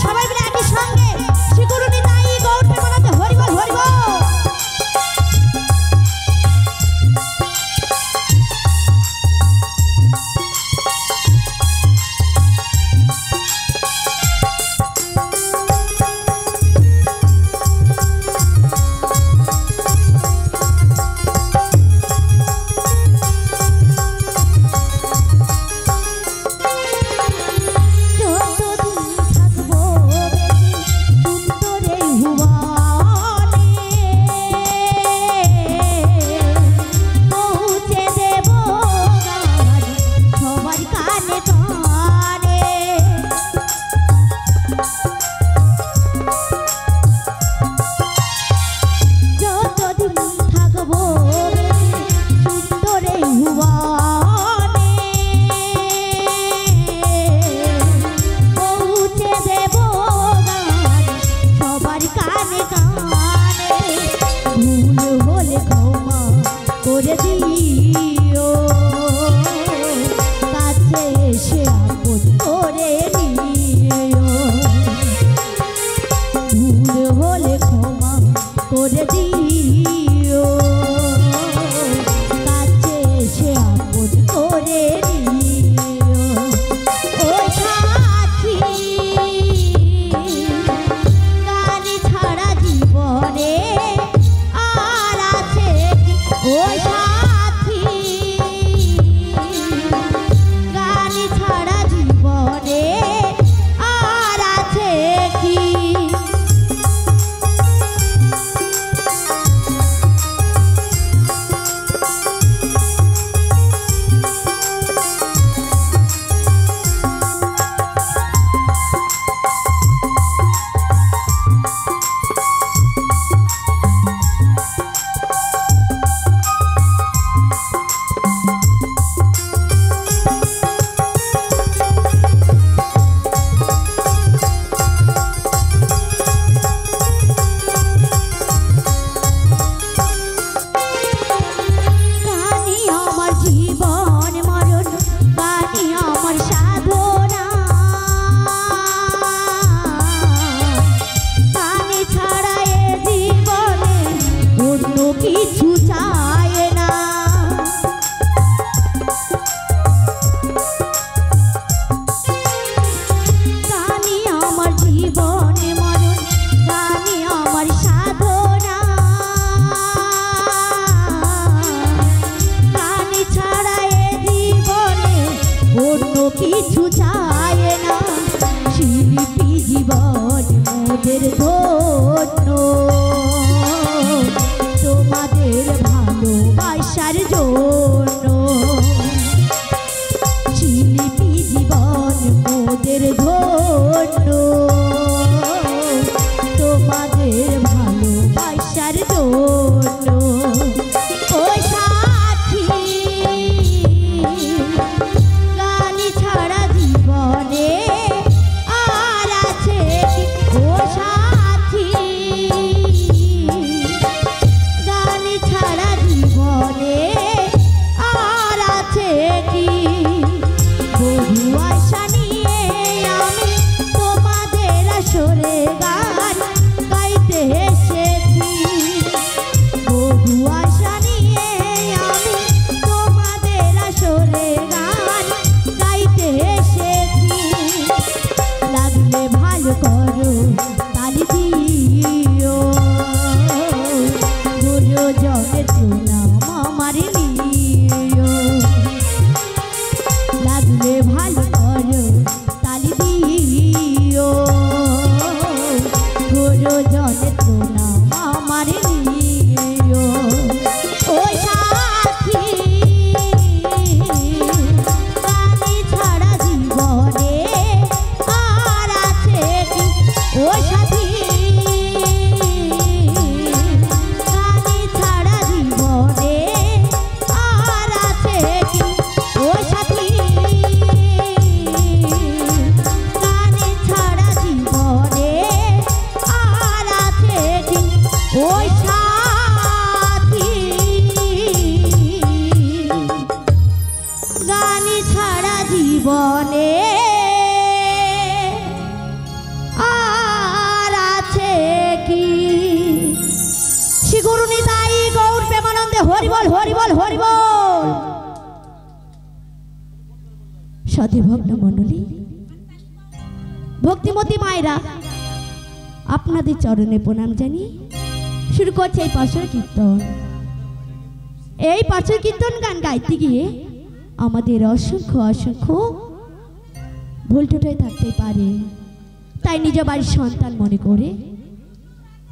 সবাই মিলে একই সঙ্গে শ্রীগুরু নিতাই গৌর প্রেমানন্দে হরি বল হরি বল। হরি বল হরি বল হরি বল। সাধু ভক্ত মণ্ডলী, ভক্তিমতী মায়েরা, আপনাদের চরণে প্রণাম জানিয়ে শুরু করছে এই পাঁচর কীর্তন। এই পাঁচর কীর্তন গান গাইতে গিয়ে আমাদের অসংখ্য অসংখ্য ভুল টুটোয় থাকতেই পারে, তাই নিজ বাড়ির সন্তান মনে করে,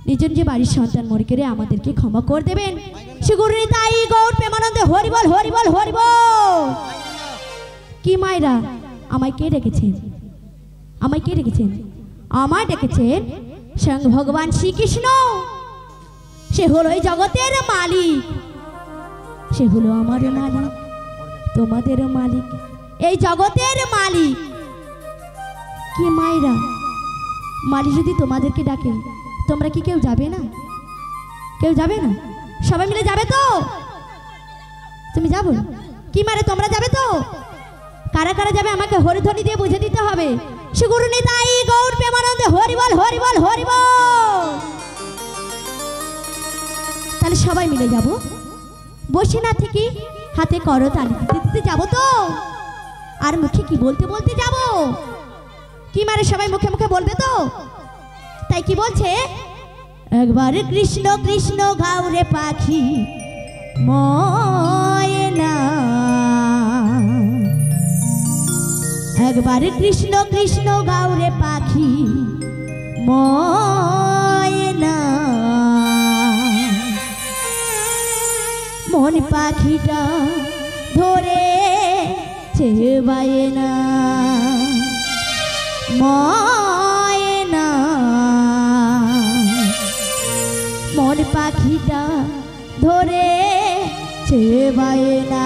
নিজ নিজ বাড়ির সন্তান মনে করে আমাদেরকে ক্ষমা করে দেবেন। শ্রীগুরু তাই গৌর প্রেমানন্দে হরি বল হরি বল হরি বল। কি মায়েরা, আমায় কে রেখেছেন? আমায় কে রেখেছেন? আমায় ডেকেছেন স্বয়ং ভগবান শ্রীকৃষ্ণ। সে হলো এই জগতের মালিক, সে হলো আমারও মালিক, তোমাদেরও মালিক, এই জগতের মালিক। কি মায়েরা, মালিক যদি তোমাদেরকে ডাকে, তোমরা কি কেউ যাবে না? কেউ যাবে না? সবাই মিলে যাবে তো? তুমি যাবো? কি মারে, তোমরা যাবে তো? কারা কারা যাবে আমাকে হরিধ্বনি দিয়ে বুঝে দিতে হবে। শ্রীগুরু নিতাই গৌর প্রেমানন্দে হরি বল হরি বল হরি বল। তাহলে সবাই মিলে যাব, বসে না থেকে হাতে করতালি দিতে দিতে যাবো তো? আর মুখে কি বলতে বলতে যাব? কি মারে, সবাই মুখে মুখে বলবে তো? তাই কি বলছে? একবার কৃষ্ণ কৃষ্ণ গাউরে পাখি ময়না, একবার কৃষ্ণ কৃষ্ণ গাউরে পাখি ময়না, মন পাখিটা ধরে চেবায়না ময়না, মন পাখিটা ধরে চেবায়না।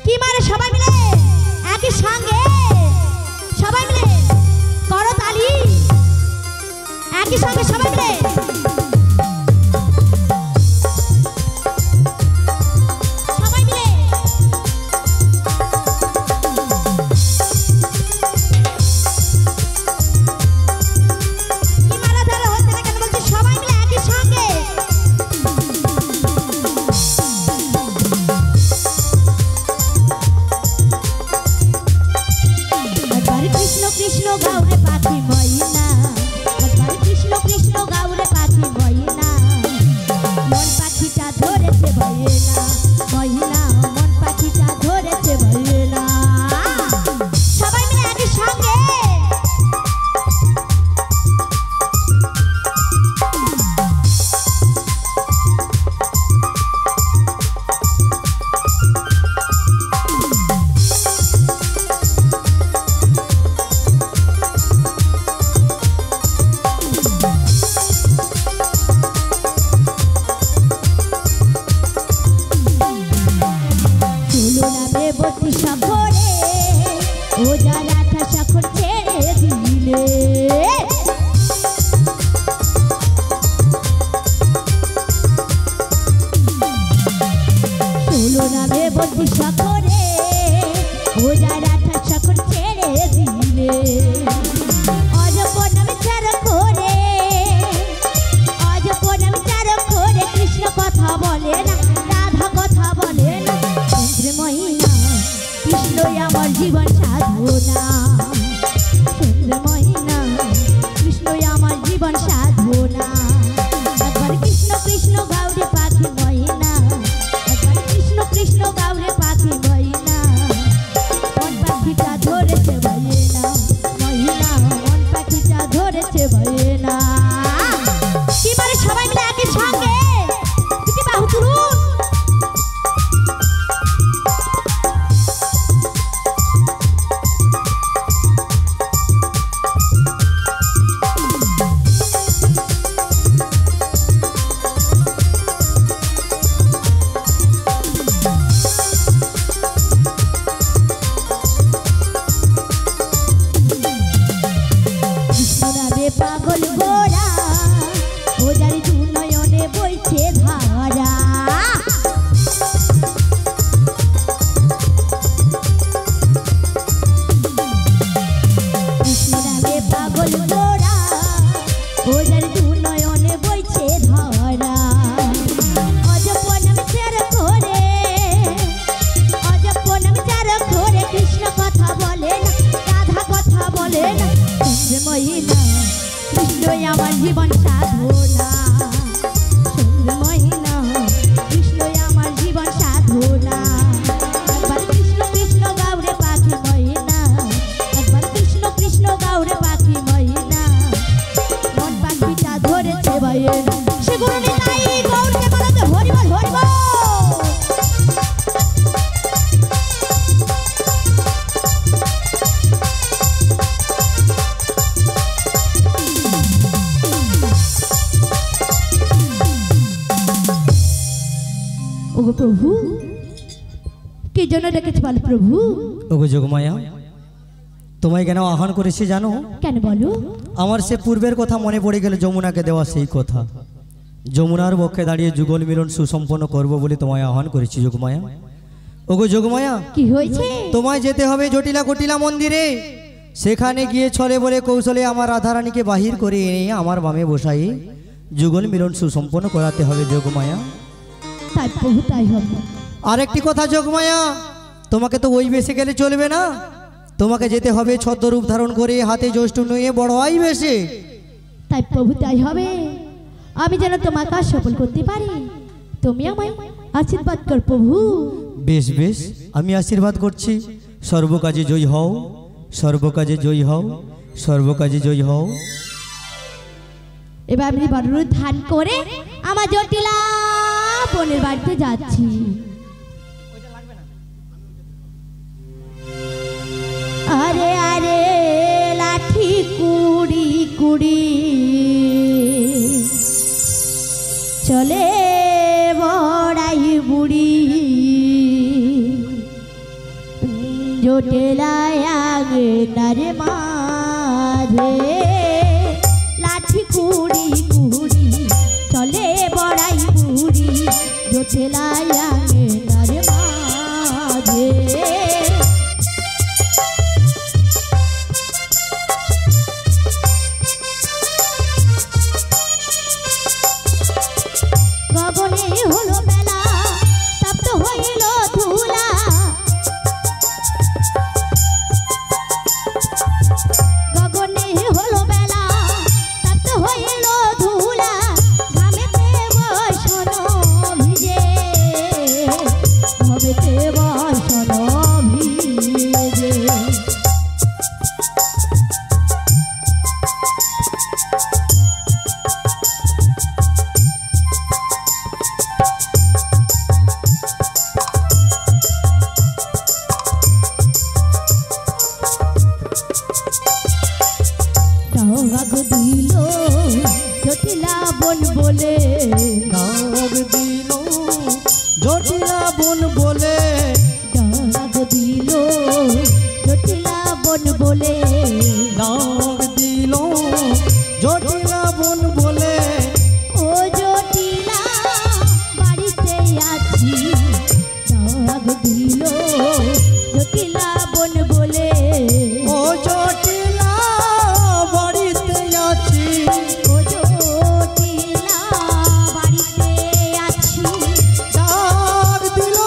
কি মারে, সবাই মিলে একই সঙ্গে সবাই মিলে করো তালি, একই সঙ্গে সবাই মিলে। জীবন সাধনা সুন্দর মহিনা কৃষ্ণই আমার জীবন সাধনা একবার কৃষ্ণ কৃষ্ণ গাউরে পাখি মহিনা একবার কৃষ্ণ কৃষ্ণ গাউরে পাখি মহিনা মন পাখিটা ধরেছে বয়না সে গুরু নিতাই গৌরকে বলতে হরি বল হরি বল ওগো প্রভু কি জন্য ডেকেছ বল প্রভু ওগো যোগমায়া তোমায় কেন আহ্বান করেছি জানো কেন বলো আমার সে পূর্বের কথা মনে পড়ে গেল যমুনাকে দেওয়া সেই কথা যমুনার বক্ষে দাঁড়িয়ে যুগল মিলন সুসম্পন্ন করব বলে তোমায় আহ্বান করেছি যোগমায়া ওগো যোগমায়া কি হয়েছে তোমায় যেতে হবে জটিলা কটিলা মন্দিরে সেখানে গিয়ে ছলে বলে কৌশলে আমার রাধারানীকে বাহির করে এনে আমার বামে বসাই যুগল মিলন সুসম্পন্ন করাতে হবে যোগমায়া তাই প্রভু তাই হবে আরেকটি কথা যোগমায়া তোমাকে তো ওই বেশে গেলে চলবে না তোমাকে যেতে হবে ছদ্মরূপ ধারণ করে হাতে জ্যৈষ্ঠ নিয়ে বড়াই বেশে তাই প্রভু তাই হবে আমি যেন তোমার কাজ সফল করতে পারি তুমি আমায় আশীর্বাদ কর প্রভু বেশ বেশ আমি আশীর্বাদ করছি সর্বকাজে জয়ী হও সর্বকাজে জয়ী হও সর্বকাজে জয়ী হও এবার আমি বড় ধান করে আমার জটিলা বোনের বাড়িতে যাচ্ছি আরে আরে লাঠি কুড়ি কুড়ি চলে বড়াই বুড়ি জটিলায় আগে নারে মাঝে লাঠি কুড়ি কুড়ি চলে বড়াই বুড়ি জটিলায় আগে নারে মাঝে গগনে হলো বেলা তপ্ত হইল ধুলা গগনে হলো বেলা তপ্ত হইল ধুলা ঘামেতে বসন ভিজে ঘামেতে বসন ভিজে ডাক দিল জটিলা বন বলে ডাক দিল জটিলা বন বলে ডাক দিল জটিলা বন বলে ডাক দিল জটিলা বন বলে ও জটিলা বাড়িতে আছি ডাক দিল জটিলা বন বলে ও জটিলা বাড়িতে আছি ও জটিলা বাড়িতে আছি ডাক দিল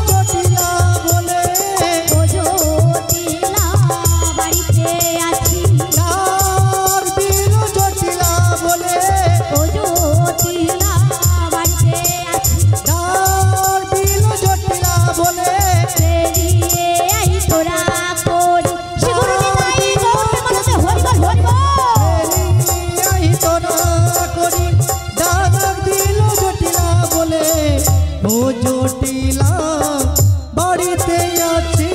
জটিলা বলে ও জটিলা বাড়িতে আছি ডাক দিল জটিলা বলে ও জটিলা বাড়িতে আছি ডাক দিল জটিলা বলে বেরিয়ে আই তোরা করি সেগুলো নিতাই গৌরকে বলতে হরি বল হরি বল এই তোরা করি ডাক দিল জটিলা বলে ও জটিলা বাড়িতে আছি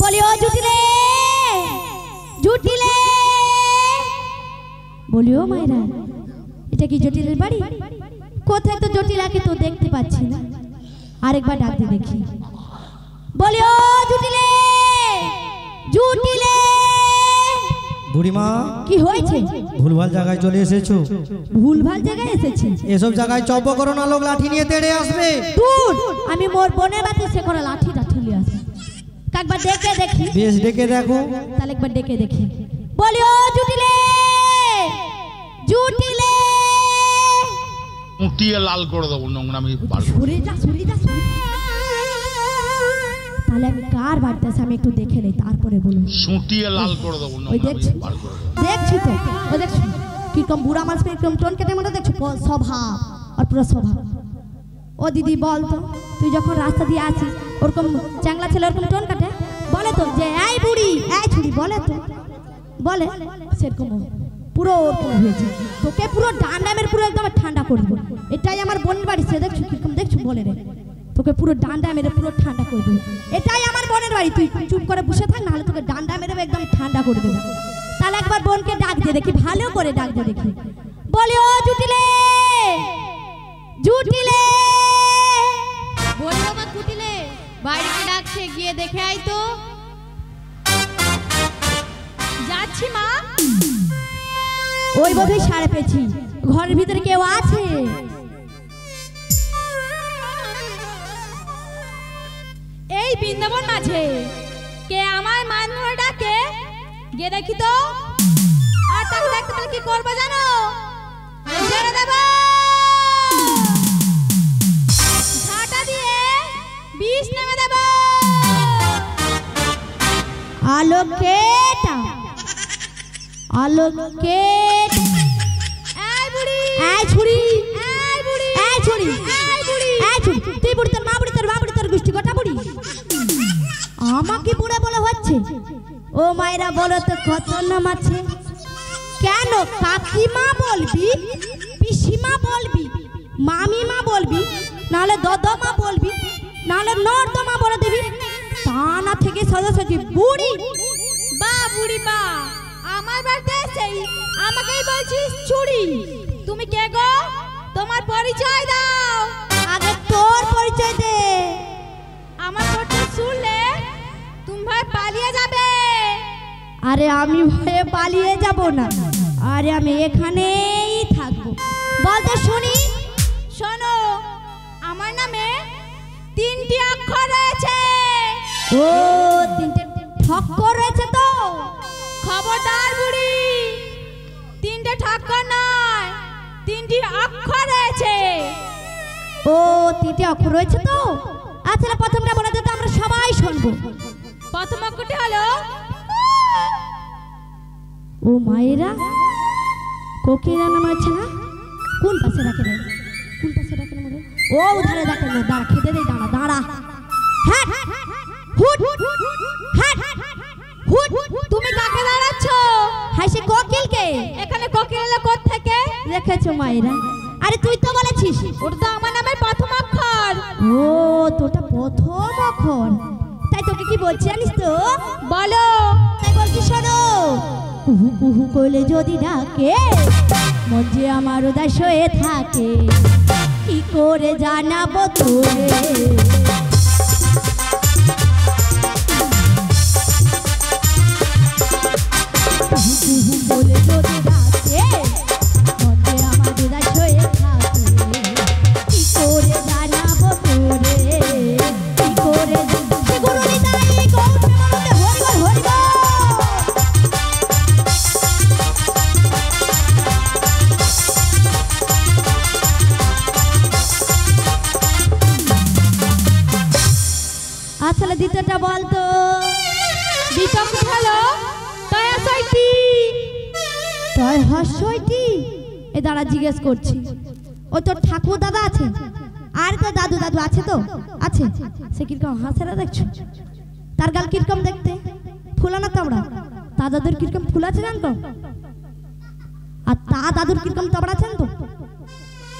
বলি ও জুটিলে জুটিলে বলি ও মায়েরা এটা কি জটিলের বাড়ি কোথায় তো জটিলাকে তো দেখতে পাচ্ছি না আরেকবার ডাকতে দেখি বলি ও জুটিলে জুটিলে বুড়িমা কি হয়েছে ভুলভাল জায়গায় চলে এসেছো ভুলভাল জায়গায় এসেছি এসব জায়গায় চব্য করো না লোক লাঠি নিয়ে তেড়ে আসবে দূর আমি মোর বোনের বাড়িতে সে করে লাঠিটা ঠেলে আসি একবার ডেকে দেখি বেশ ডেকে দেখো তাহলে একবার ডেকে দেখি বলি ও জুটিলে জুটিলে উঠিয়ে লাল করে দেবো নোংরামি সরে যা সরে যা সরে তাহলে আমি কার বাড়িতে আছি আমি একটু দেখে নেই, তারপরে বলুন। সুটিয়ে লাল করে দেবো। ওই দেখছি দেখছি তো, ওই দেখছি কিরকম বুড়া মানুষ কিরকম টোন কেটে মতো দেখছো, স্বভাব আর পুরো স্বভাব। ও দিদি বল তো, তুই যখন রাস্তা দিয়ে আছিস ওরকম চ্যাংলা ছেলে ওরকম টোন কাটে? বলে তো যে এই বুড়ি এই ছুড়ি, বলে তো, বলে সেরকম পুরো ওরকম হয়েছে। তোকে পুরো ডান্ডা মেরে পুরো একদম ঠান্ডা করে দেবো। এটাই আমার বোনের বাড়ি, সে দেখছো কিরকম দেখছো, বলে রে তোকে পুরো ডান্ডা মেরে পুরো ঠান্ডা করে দেবো। এটাই আমার বোনের বাড়ি, তুই চুপ করে বসে থাক, নাহলে তোকে ডান্ডা মেরে একদম ঠান্ডা করে দেবো। তাহলে একবার বোনকে ডাক দিয়ে দেখি, ভালো করে ডাক দিয়ে দেখি, বলি ও জুটিলে জুটিলে। বলি বাবা কুটিলে, বাইরে ডাকছে, গিয়ে দেখে আই তো। যাচ্ছি মা। ওই বোধহয় সাড়ে পেয়েছি, ঘরের ভিতরে কেউ আছে? এই বৃন্দাবন মাঝে কে আমার মান ধরে ডাকে, গিয়ে দেখি তো। আর তাকে দেখতে পেলে কি করবো জানো? ছেড়ে দেব, ঝাঁটা দিয়ে বিষ নেমে দেব। আলোকেটা আলোকেট, এই বুড়ি এই ছুরি, এই বুড়ি এই ছুরি, এই বুড়ি এই ছুরি, তুই বুড়ি, তোর মা বুড়ি, তোর মা বুড়ি, তোর গোষ্ঠী কটা বুড়ি? আমাকে বুড়া বলে হচ্ছে? ও মায়েরা বলো তো কত নাম আছে? কেন কাকিমা বলবি, পিসিমা বলবি, মামিমা বলবি, নাহলে দদমা বলবি, নাহলে নর্দমা বলে দিবি, তা না থেকে সোজাসুজি বুড়ি। বা বুড়ি বা, আমার বাড়িতে সেই আমাকেই বলছিস চুড়ি। তুমি কে গো? তোমার পরিচয় দাও। আগে তোর পরিচয় দে। আমার কথা শুনলে তুমি ভাই পালিয়ে যাবে। আরে আমি ভয়ে পালিয়ে যাব না, আরে আমি এখানেই থাকবো। বলতে শুনি। শোনো, আমার নামে 3টি অক্ষর রয়েছে। ও 3টে ঠক্কর রয়েছে তো? খবরদার বুড়ি, 3টে ঠক্কর নয়, 3টি অক্ষর রয়েছে। ও 3টে অক্ষর রয়েছে তো? আচ্ছা প্রথমটা বলে দে তো, আমরা সবাই শুনবো। প্রথম অক্ষরটি হলো ও মায়েরা, কোকিলা নাম আছে না? কোন পাশে রাখে রে, কোন পাশে রাখে রে? ও উধারে রাখে না, দাঁড়া খেতে দে, দাঁড়া দাঁড়া। হ্যাঁ হুট হ্যাঁ হুট। তুমি কাকে দাঁড়াচ্ছ? হ্যাঁ সে কোকিলকে। এখানে কোকিল এলো কোথা থেকে? রেখেছো মায়েরা? আরে তুই তো বলেছিস ওটা তো আমার নামের প্রথম অক্ষর। ও তোটা প্রথম অক্ষর, তাই তোকে কি বলছি জানিস তো? বলো। তাই বলছি শোনো, কুহু কুহু করলে যদি ডাকে, মন যে আমার উদাস হয়ে থাকে, কি করে জানাবো তোরে? কুহু কুহু করলে যদি ডাকে, মন যে আমার উদাস হয়ে থাকে, কি করে জানাবো তোরে? কি করে গুরুনি তাই গৌর প্রেমানন্দে হরি বল হরি বল। আসলে দ্বিতীয়টা বলতো। দ্বিতীয়টি হলো তয়াশয়টি। তয় হাস্যটি? এ দাঁড়া জিজ্ঞেস করছি, ও তোর ঠাকুর দাদা আছে? আর তো দাদু দাদু আছে তো? আছে। সে কিরকম হাসে না দেখছো? তার গাল কিরকম দেখতে? ফুলানো তাবড়া। তা দাদুর কিরকম ফুল আছে জানতো? আর তা দাদুর কিরকম তাবড়া আছেন তো?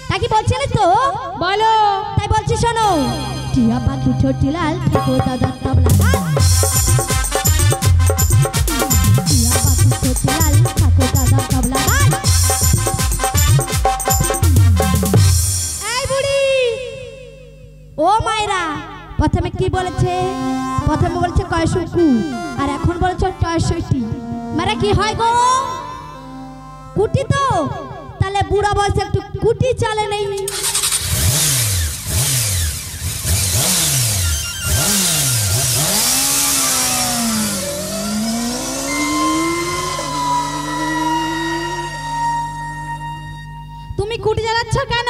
তা কি বলছিলিস তো? বলো। তাই বলছি শোনো, টিয়া পাখি ছোটি লাল ঠাকুর দাদার তাবলা। টিয়া পাখি ছোটি লাল ঠাকুর দাদার তাবলা। এই বুড়ি, ও মায়েরা, প্রথমে কি বলেছে? প্রথমে বলেছে কয়শকু, আর এখন বলেছে কয়শটি। মানে কি হয় গো? কুটি তো? তাহলে বুড়া বয়সে একটু কুটি চালে নেই। তুমি কুটি জ্বালাচ্ছ কেন?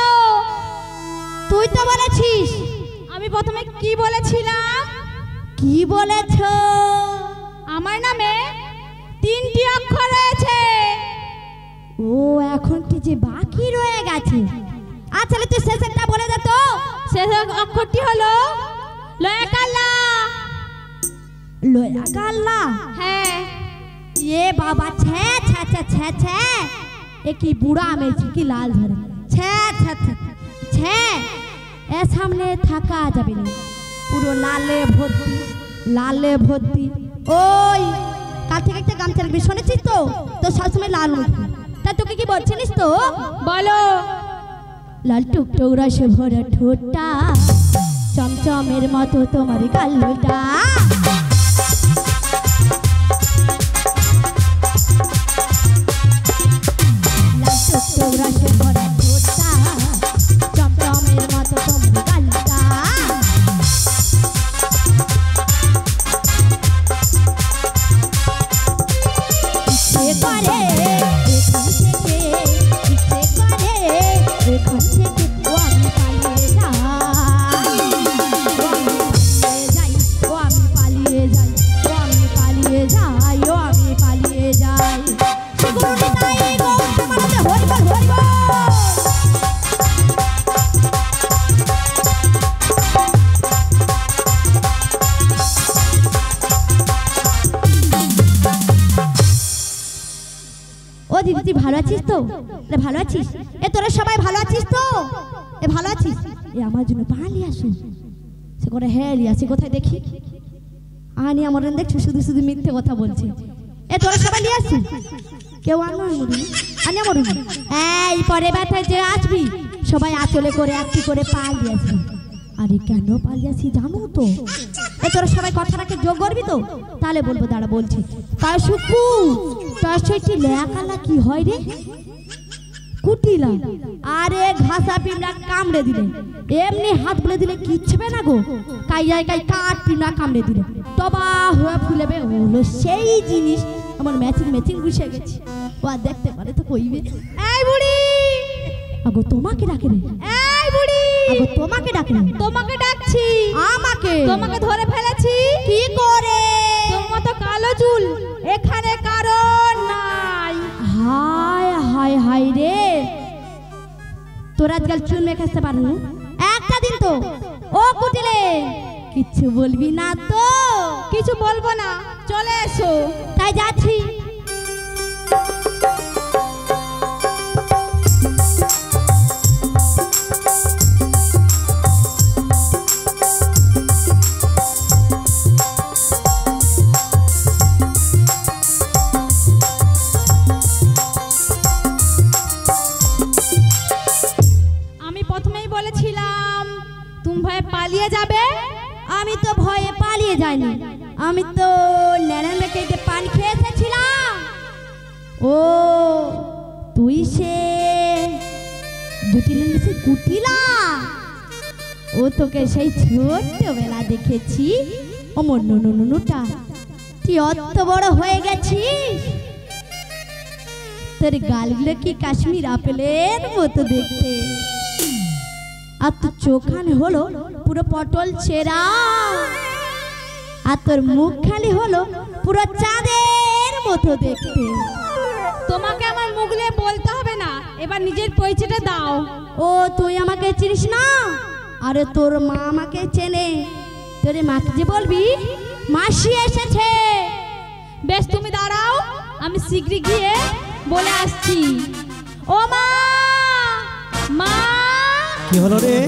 তুই তো বলেছিস। আমি প্রথমে কি বলেছিলাম? কি বলেছ? আমার নামে 3টি অক্ষর রয়েছে। ও এখনটি যে বাকি রয়ে গেছে। আচ্ছা তুই শেষেরটা বলে দে তো। শেষ অক্ষরটি হলো লয়াকাল্লা। লয়াকাল্লা? হ্যাঁ। ये बाबा छे छे छे छे छे एक ही बुढ़ा में की लाल धरे छे छे छे छे ए सामने থাকা যাবে না পুরো লালে ভর্তি ওই কাল থেকে একটা গামছা রাখবি শুনেছিস তো তো সবসময় লাল মুখি তা তোকে কি বলছিস তো বলো। লাল টুকটুক রসে ভরা ঠোঁটটা চমচমের মতো তোমার গালটা রসে ভরা ঠোঁটটা চমচমের মতো তোমার গালটা ইচ্ছে করে এখান থেকে ও আমি পালিয়ে যাই ও দিদি তুই ভালো আছিস তো? ভালো আছিস? এ তোরা সবাই ভালো আছিস তো? এ ভালো আছিস? এ আমার জন্য পানি আসু সে করে হ্যাঁ লিয়াছি কোথায় দেখি আনি আমার দেখছি শুধু শুধু মিথ্যে কথা বলছে। এ তোরা সবাই নিয়ে আসছিস কেউ আনি আমার এই পরে ব্যথায় যে আসবি সবাই আঁচলে করে একটি করে পালিয়ে আসবি। আরে কেন পালিয়ে আসি জানো তো? এ তোরা সবাই কথাটাকে যোগ করবি তো? তাহলে বলবো দাঁড়া বলছি তাই সুকু তার সেটি লেয়াকালা কি হয় রে? কুটিলা। আরে ঘাসা পিমড়া কামড়ে দিলে এমনি হাত বলে দিলে কিচ্ছবে না গো কাইয়ায় কাট পিমড়া কামড়ে দিলে তবা হয়ে ফুলেবে হলো সেই জিনিস আমার ম্যাচিং বসে গেছে ও আর দেখতে পারে তো কইবে। এই বুড়ি আগো তোমাকে ডাকে রে। এই বুড়ি আগো তোমাকে ডাকে রে। তোমাকে ডাকছি। তোমাকে ধরে ফেলেছি। কি করে? তোমার মতো কালো চুল এখানে কারণ নাই। হায় হায় হায় রে তোরা আজকাল চুল মেখাতে পারো একটা দিন তো ও কুটিলে কিছু বলবি না তো? কিছু বলবো না চলে এসো। তাই যাচ্ছি। পালিয়ে যাবে। আমি তো ভয়ে পালিয়ে যাইনি আমি তো নারায়ণ বেকে পান খেয়ে এসেছিলাম। ও তুই সে জটিলের সে কুটিলা ও তোকে সেই ছোটবেলা দেখেছি অমর নুনুটা তুই অত বড় হয়ে গেছিস তোর গালগুলো কি কাশ্মীর আপেলের মতো দেখতে আর তোর চোখান হলো পুরো পটল ছেঁড়া আর তোর মুখখানি হলো পুরো চাঁদের মতো দেখতে। তোমাকে আমার মুখলে বলতে হবে না, এবার নিজের পরিচয়টা দাও। ও তুই আমাকে চিনিস না? আরে তোর মা আমাকে চেনে। তোর মাকে যে বলবি মাসি এসেছে। বেশ তুমি দাঁড়াও, আমি শীঘ্রই গিয়ে বলে আসছি। ও মা, মা কি হলো রে?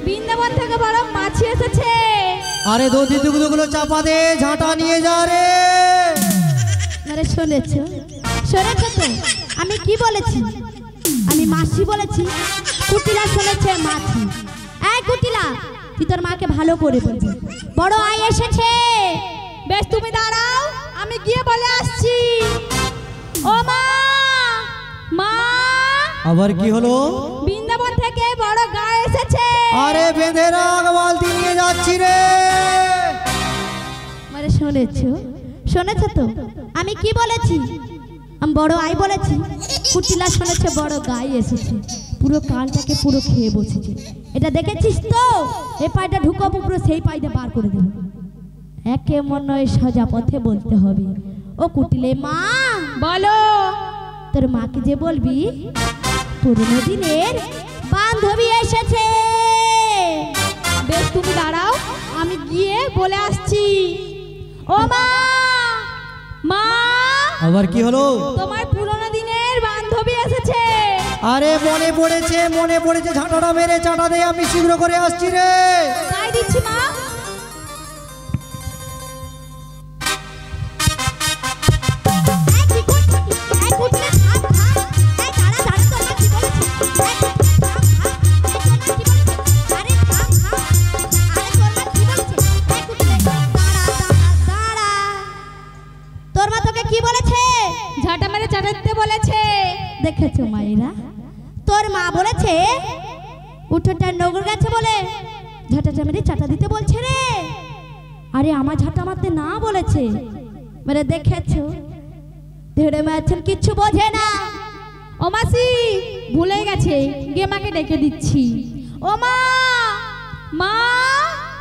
বৃন্দাবন থেকে বড় মাছি এসেছে। আরে দধি দুধগুলো চাপা দে, ঝাঁটা নিয়ে যা রে। আরে শুনেছো শুনেছো তো আমি কি বলেছি? আমি মাসি বলেছি। কুটিলা শুনেছে মাছি। এই কুটিলা তুই তোর মাকে ভালো করে বলবি বড় আই এসেছে। বেশ তুমি দাঁড়াও, আমি গিয়ে বলে আসছি। ও মা, মা আবার কি হলো? বৃন্দাবন থেকে বড় গায় এসেছে। আরে বেঁধে রাখ, বালতি নিয়ে যাচ্ছি রে। মানে শুনেছো শুনেছো তো আমি কি বলেছি? আমি বড় আই বলেছি। কুটিলা শুনেছে বড় গাই এসেছে, পুরো কানটাকে পুরো খেয়ে বসেছে। এটা দেখেছিস তো? এই পায়টা ঢুকাবো পুরো সেই পায়টা বার করে দেবো। একে মনে হয় সোজা পথে বলতে হবে। ও কুটিলে মা, বলো। তোর মাকে যে বলবি পুরনো দিনের বান্ধবী এসেছে। বেশ, তুমি দাঁড়াও, আমি গিয়ে বলে আসছি। ও মা, মা, আবার কি হলো? তোমার পুরনো দিনের বান্ধবী এসেছে। আরে মনে পড়েছে, ঝাঁটাটা মেরে চাটা দে, আমি শীঘ্র করে আসছি রে। তাই দিচ্ছি মা। তোর মা তোকে কি বলেছে? ঝাঁটা মেরে চাটা দিতে বলেছে। দেখেছো মায়েরা, তোর মা বলেছে উঠোনটা নগর গেছে বলে ঝাঁটাটা মেরে চাটা দিতে বলছে রে। আরে আমার ঝাঁটা মারতে না বলেছে। মানে দেখেছো, ধরে মারছেন, কিচ্ছু বোঝে না। ও মাসি, ভুলে গেছে, গিয়ে মাকে ডেকে দিচ্ছি। ও মা, মা,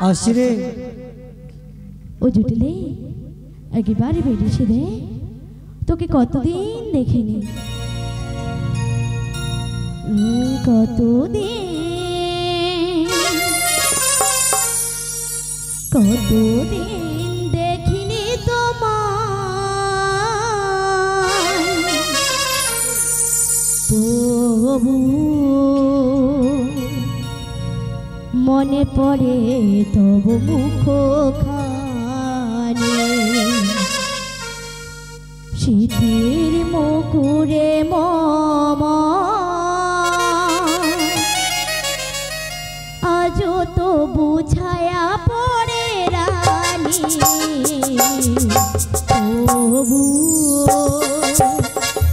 আসছি রে। ও জুটিলে একেবারে বেরিয়েছে রে, তোকে কতদিন দেখিনি, কতদিন দেখিনি তোমায়, তবু মনে পড়ে তব মুখখানি, শীতের মুকুরে মম আজও তো বুঝায়া পড়ে রানী, তবু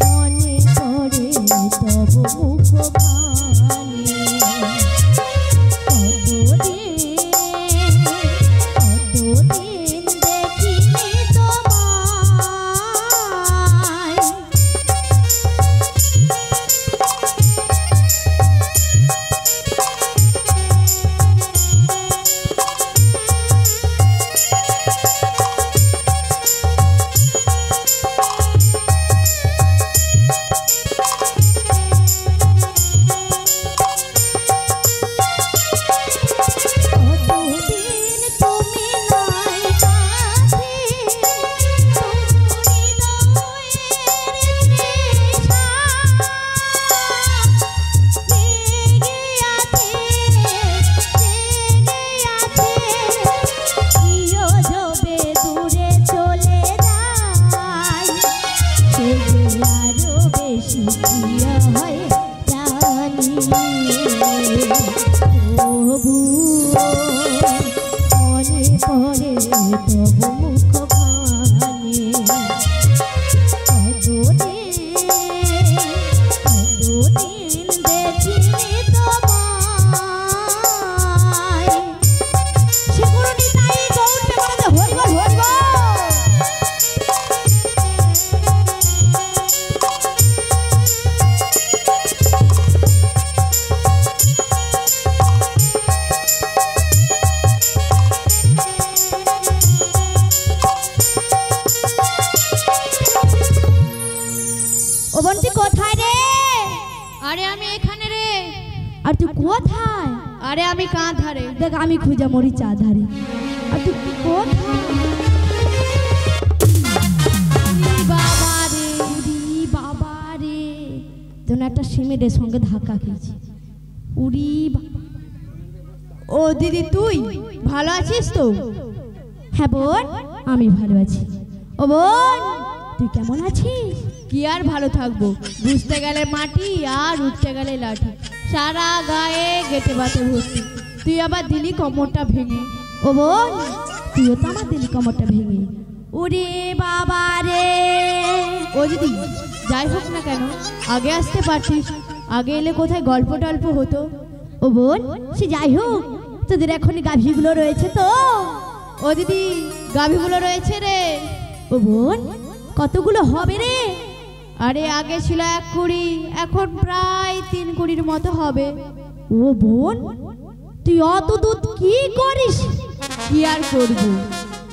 মনে পড়ে তব মুখখানি, কতদিন দেখিনি তোমায়। ও বন্টি কোথায় রে? আরে আমি এখানে রে। আর তুই কোথায়? আরে আমি কাঁ ধারে। দেখ আমি খুঁজে মরি চা ধারে। আর তুই কোথায়? বাবা রে, বাবা রে, তোর একটা সিমেন্টের সঙ্গে ধাক্কা খেয়েছি। উড়ি ও দিদি, তুই ভালো আছিস তো? হ্যাঁ বোন, আমি ভালো আছি। ও বোন, তুই কেমন আছিস? কি আর ভালো থাকবো, বুঝতে গেলে মাটি আর উঠতে গেলে লাঠি, সারা গায়ে গেটে বাতে ভর্তি। তুই আবার দিলি কোমরটা ভেঙে। ও বোন, তুইও তো আমার দিলি কোমরটা ভেঙে। ওরে বাবা রে। ও দিদি, যাই হোক না কেন, আগে আসতে পারতিস, আগে এলে কোথায় গল্প টল্প হতো। ও বোন, সে যাই হোক, তোদের এখনই গাভীগুলো রয়েছে তো? ও দিদি, গাভীগুলো রয়েছে রে। ও বোন, কতগুলো হবে রে? আরে আগে ছিল 1 কুড়ি, এখন প্রায় 3 কুড়ির মতো হবে। ও বোন, তুই অত দুধ কি করিস? কি আর করবো,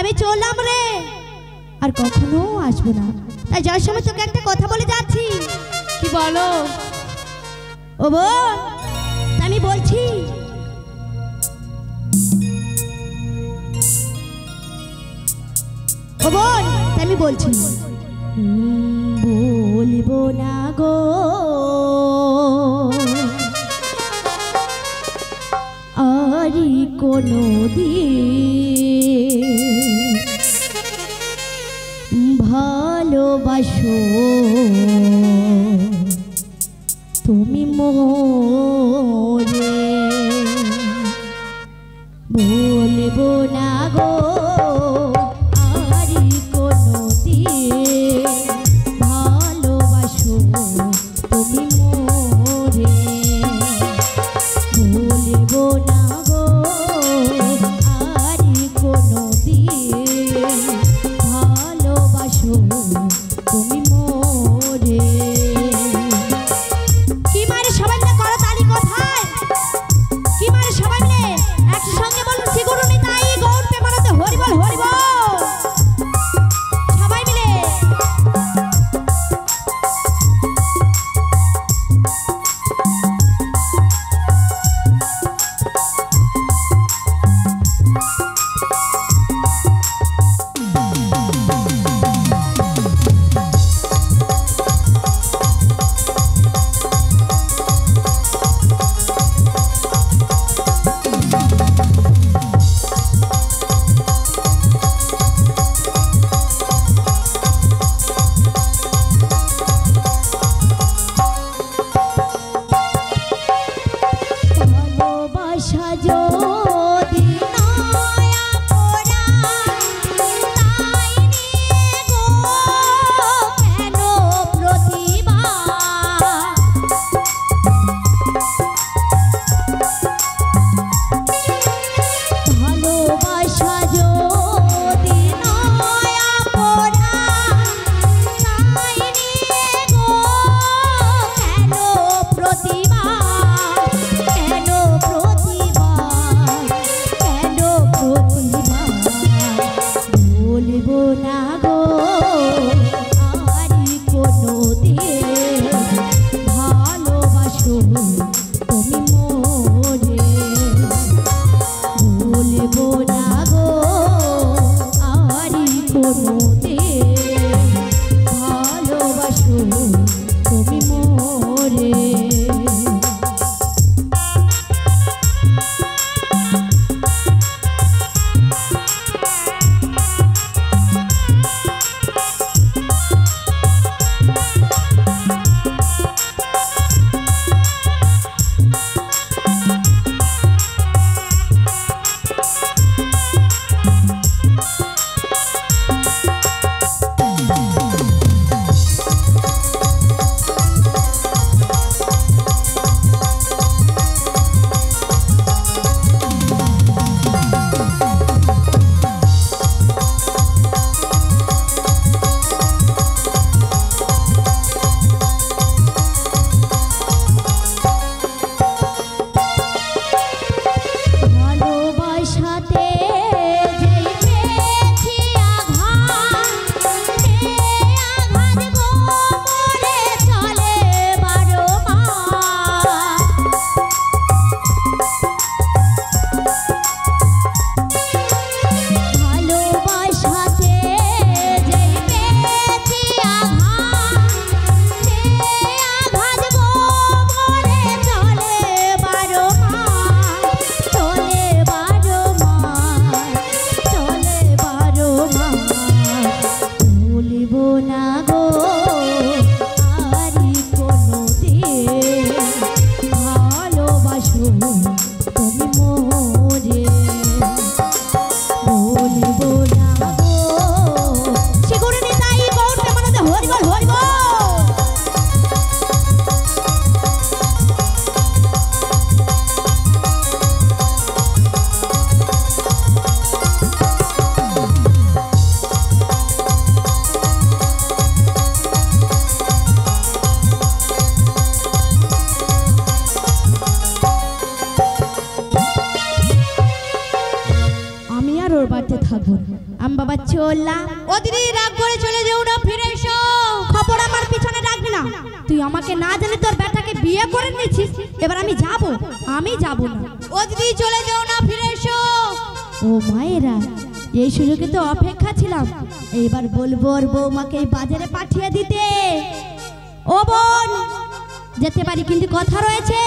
আমি চললাম রে, আর কখনো আসবো না। তাই যাওয়ার সময় তোকে একটা কথা বলে যাচ্ছি। কি বলো? ও বোন, আমি বলছি ও বোন, আমি বলছি বলবো না গো আরি কোনো দিন ভালোবাসো তুমি মোরে, বলবো না গো আরি কোনো দিন ভালোবাসো তুমি মোরে, বলবো না গো আরি কোনো দিন ভালোবাসো তুমি মোরে। কি মারে সবাই মিলে করো তালি কোথায়? কি মারে সবাই মিলে একসঙ্গে বলুন শ্রী গুরু নিতাই গৌর প্রেমানন্দে হরি বল হরি বল। সবাই মিলে ভালোবাসা যদি নয়া পোড়া তাই নিয়ে গো কেন প্রতিভা, ভালোবাসা যদি নয়া পোড়া তাই নিয়ে গো কেন প্রতিভা, কেন প্রতিভা, কেন প্রতিভা, বলবো না গো আরি কোনো দিন ভালোবাসো তুমি মোরে, বলবো না গো আরি কোনো দিন ভালোবাসো তুমি মোরে। থাকবো না। আমি বাবা চললাম। ও দিদি রাগ করে চলে যেও না, ফিরে এসো। খবর আমার পিছনে রাখবি না। তুই আমাকে না জানি তোর বেটাকে বিয়ে করে নিয়েছিস, এবার আমি যাব না। ও দিদি চলে যেও না, ফিরে এসো। ও মায়েরা, এই সুযোগে তো অপেক্ষা ছিলাম। এইবার বলবো ওর বৌমাকে এই বাজারে পাঠিয়ে দিতে। ও বোন, যেতে পারি কিন্তু কথা রয়েছে।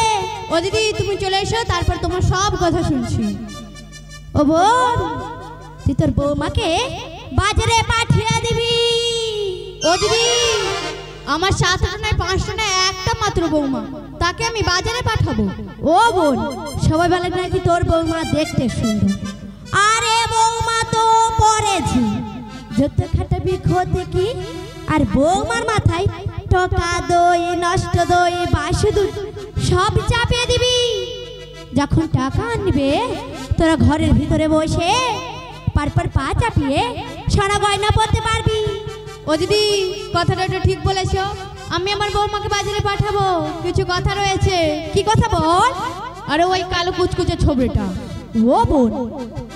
ও দিদি তুমি চলে এসো, তারপর তোমার সব কথা শুনছি। ও বোন, তুই তোর বৌমাকে বাজারে পাঠিয়ে দিবি। ও দিদি, আমার 7টা নয় 5টা নয়, একটা মাত্র বৌমা, তাকে আমি বাজারে পাঠাবো? ও বোন, সবাই বলে নাকি তোর বৌমা দেখতে সুন্দর। আরে বৌমা তো পরেছি, যত খাটাবি ক্ষতি কি। আর বৌমার মাথায় টকা দই, নষ্ট দই, বাসি দুধ সব চাপিয়ে দিবি। যখন টাকা আনবে তোরা ঘরের ভিতরে বসে পারপার পা চাপিয়ে সোনা গয়না পরতে পারবি। ও দিদি কথাটা একটু ঠিক বলেছো, আমি আমার বৌমাকে বাজারে পাঠাবো, কিছু কথা রয়েছে। কি কথা বল? আরে ওই কালো কুচকুচে ছবিটা। ও বোন,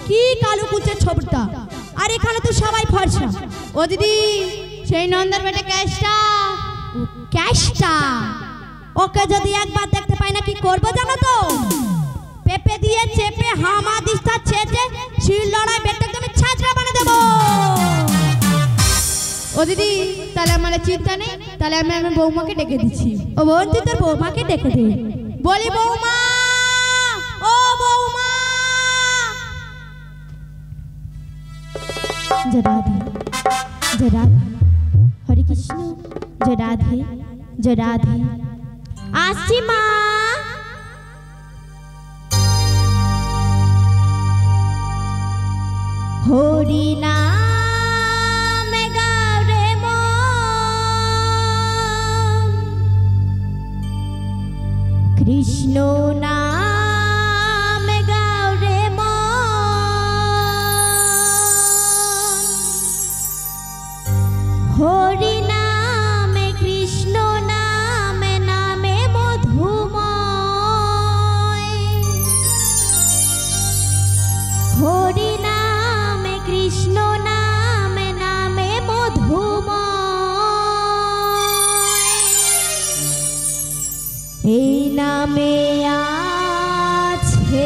কি কালো কুচের ছবিটা? আর এখানে তো সবাই ফর্সা। ও দিদি, সেই নন্দার বেটা ক্যাশটা। ক্যাশটা? ওকে যদি একবার দেখতে পাই না কি করবো জানো তো? পেপে দিয়ে চেপে হামা দিস্তা ছেঁচে শিল লড়াই বেটাকে আমি ছাঁচড়া বানিয়ে দেবো। ও দিদি, তাহলে আমার চিন্তা নেই, তাহলে আমি আমার বৌমাকে ডেকে দিচ্ছি। ও বোন, তুই তোর বৌমাকে ডেকে দে। বলি বৌমা, ও বৌমা। জয় রাধে, জয় রাধে, হরে কৃষ্ণ, জয় রাধে, জয় রাধে। আসছি মা। হরি নাম গাও রে মন, কৃষ্ণ নাম গাও রে মন, হরি নামে কৃষ্ণ নামে নামে মধুময়, হরি নামে কৃষ্ণ নামে নামে মধুময়, এই নামে আছে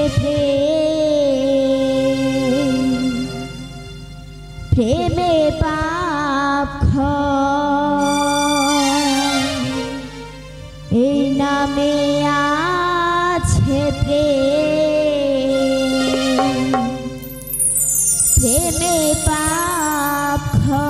প্রেমে পাপ ক্ষয়, এই নামে আছে প্রেমে পাপ ক্ষয়।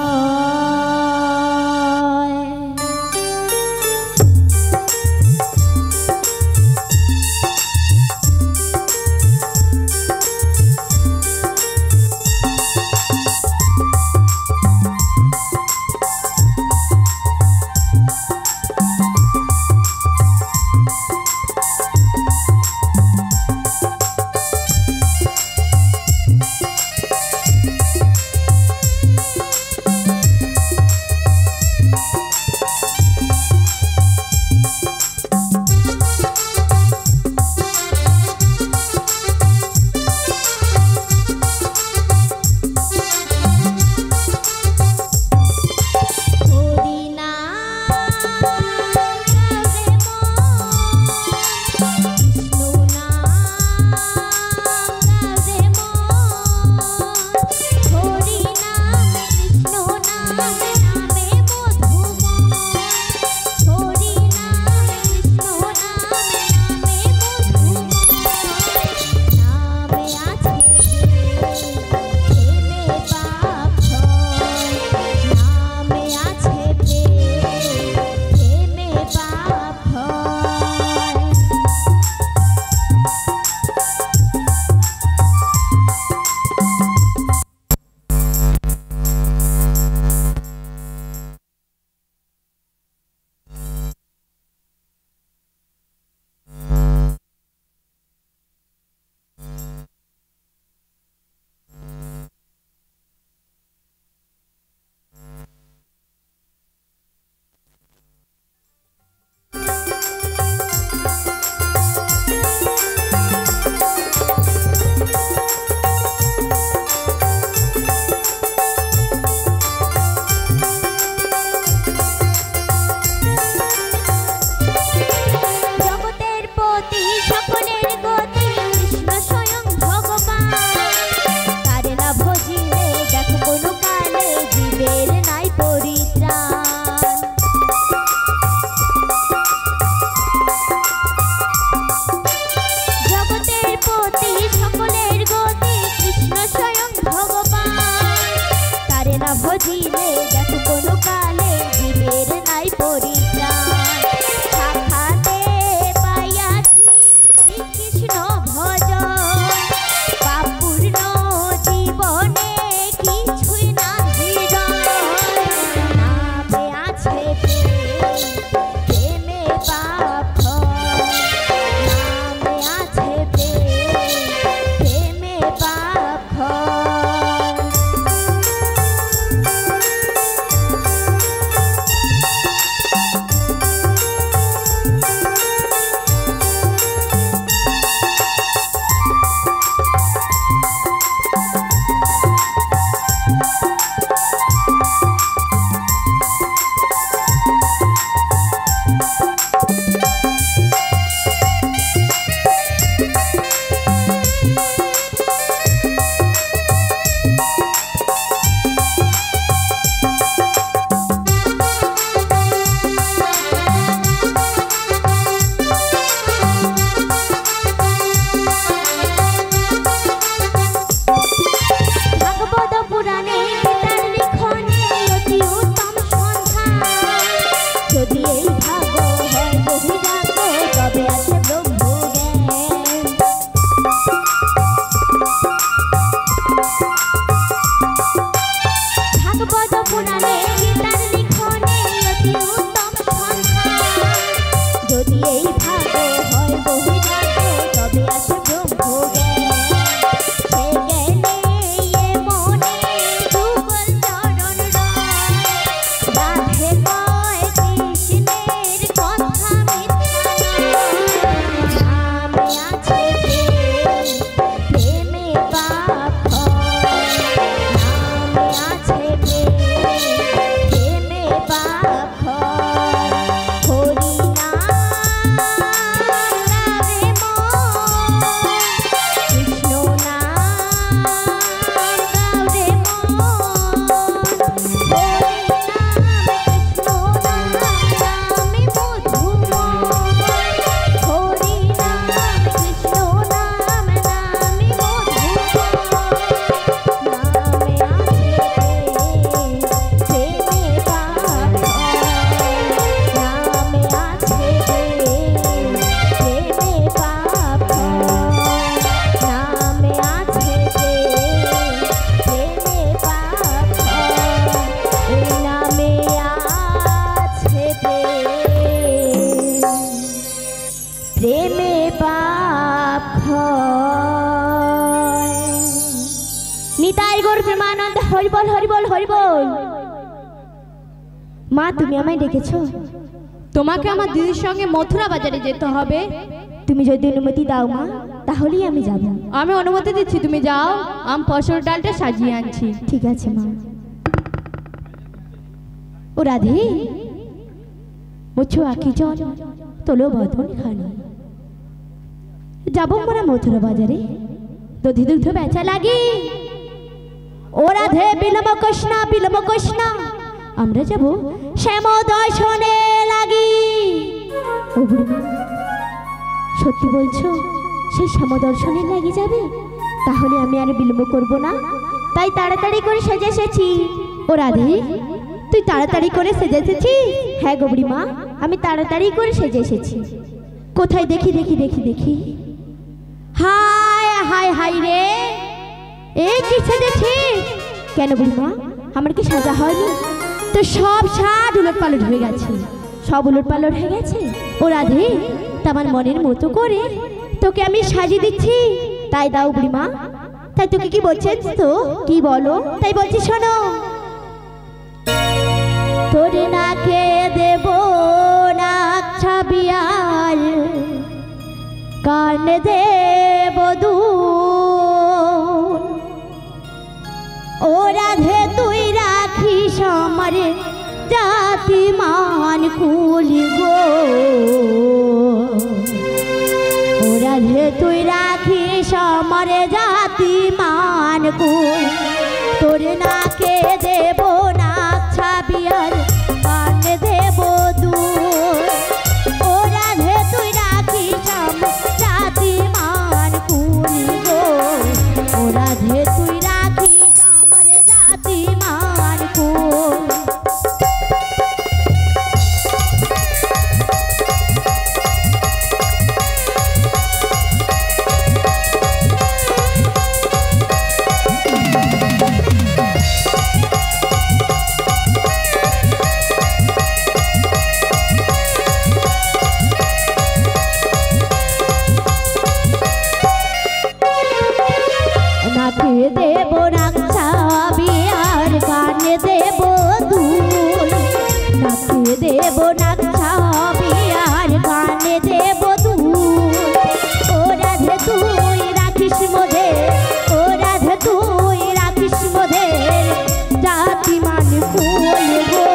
ভজিলে দেখো কোনো কালে জীবের নাই পরিত্রাণ সাক্ষাতে পাইয়াছি কৃষ্ণ ভজন পাপ পূর্ণ জীবনে কিছুই না নামে আছে প্রেমে পাপ নামে আছে প্রেমে পাপ হরিবল হরিবল হরিবল। মা তুমি আমায় ডেকেছো? তোমাকে আমার দিদির সঙ্গে মথুরা বাজারে যেতে হবে। তুমি যদি অনুমতি দাও মা তাহলেই আমি যাব। আমি অনুমতি দিচ্ছি, তুমি যাও। আমি ফসল ডালটা সাজিয়ে আনছি। ঠিক আছে মা। ও রাধে, মুছো আঁকি জল তোলো বদন খানি। যাব মোরা মথুরা বাজারে, দধি দুগ্ধ বেচা লাগি। ও রাধে বিলম্ব কৃষ্ণা বিলম্ব কৃষ্ণা, আমরা যাব শ্যাম দর্শনে লাগি। ও বুড়িমা, সত্যি বলছো সেই শ্যাম দর্শনে লাগি যাবে? তাহলে আমি আর বিলম্ব করব না, তাই তাড়াতাড়ি করে সেজে এসেছি। ও রাধে, তুই তাড়াতাড়ি করে সেজে এসেছিস? হ্যাঁ গো বুড়িমা, আমি তাড়াতাড়ি করে সেজে এসেছি। কোথায় দেখি দেখি দেখি দেখি। হায় হায় হায় রে, এই কি সেজেছিস? কেন বুড়িমা, আমার কি সাজা হয়নি? তো সব সাজ উলট পালট হয়ে গেছে। সব উলট পালট হয়ে গেছে? ও রাধে, তা আমার মনের মতো করে তোকে আমি সাজিয়ে দিচ্ছি, তাই দাও বুড়িমা। তাই তোকে কি বলছিস? তো কি বলো? তাই বলছি শোনো। তোরে নাকে দেব না ছাবিয়ার, কান দেব দুল। ও রাধে তুই রাখিস আমার জাতি মান কুলি গো। ও রাধে তুই রাখিস আমার জাতি মান কুল। তোরে নাকে দেব না ছাবিয়ার, কান দেব দুল। ও রাধে তুই রাখিস আমার জাতি মান কুলি গো। ও রাধে তুই রাখিস আমার জাতি মান নাক ছাবিয়ার গানে দেব দুধ। ও রাধে তুই রাখিস মোদের, ও রাধে তুই রাখিস মোদের জাতি মান ফুল গো।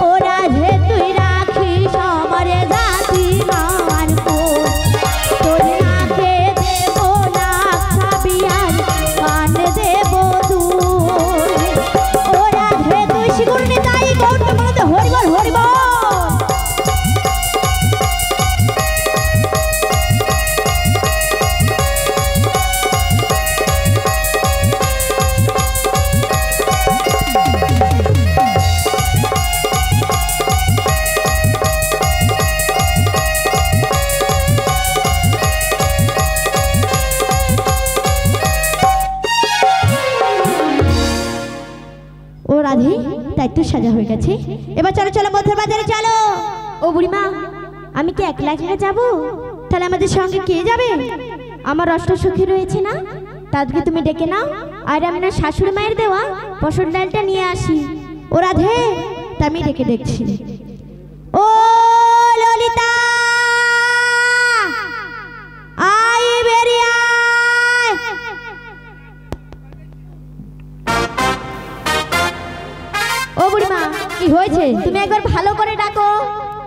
ও রাধে তুই রাখিস আমার জাতি মান ফুল। তোর নাকে দেব নাক ছাবিয়ার গানে দেব দুধ। ও রাধে তুই শিগুর নিতাই গৌর প্রেমানন্দে হরিবল হরিবল। ও রাধে তাই তো সাজা হয়ে গেছে, এবার চলো চলো মধ্যে বাজারে চলো। ও বুড়িমা, আমি কি একলা একলা যাবো? তাহলে আমাদের সঙ্গে কে যাবে? আমার অষ্টসখী রয়েছে না, তাদেরকে তুমি ডেকে নাও, আর আমি না শাশুড়ি মায়ের দেওয়া ফসল ডালটা নিয়ে আসি। ও রাধে তা আমি ডেকে দেখছি। ও ললিতা আই বেরিয়ে আয়। ও বুড়িমা কি হয়েছে? তুমি একবার ভালো করে ডাকো।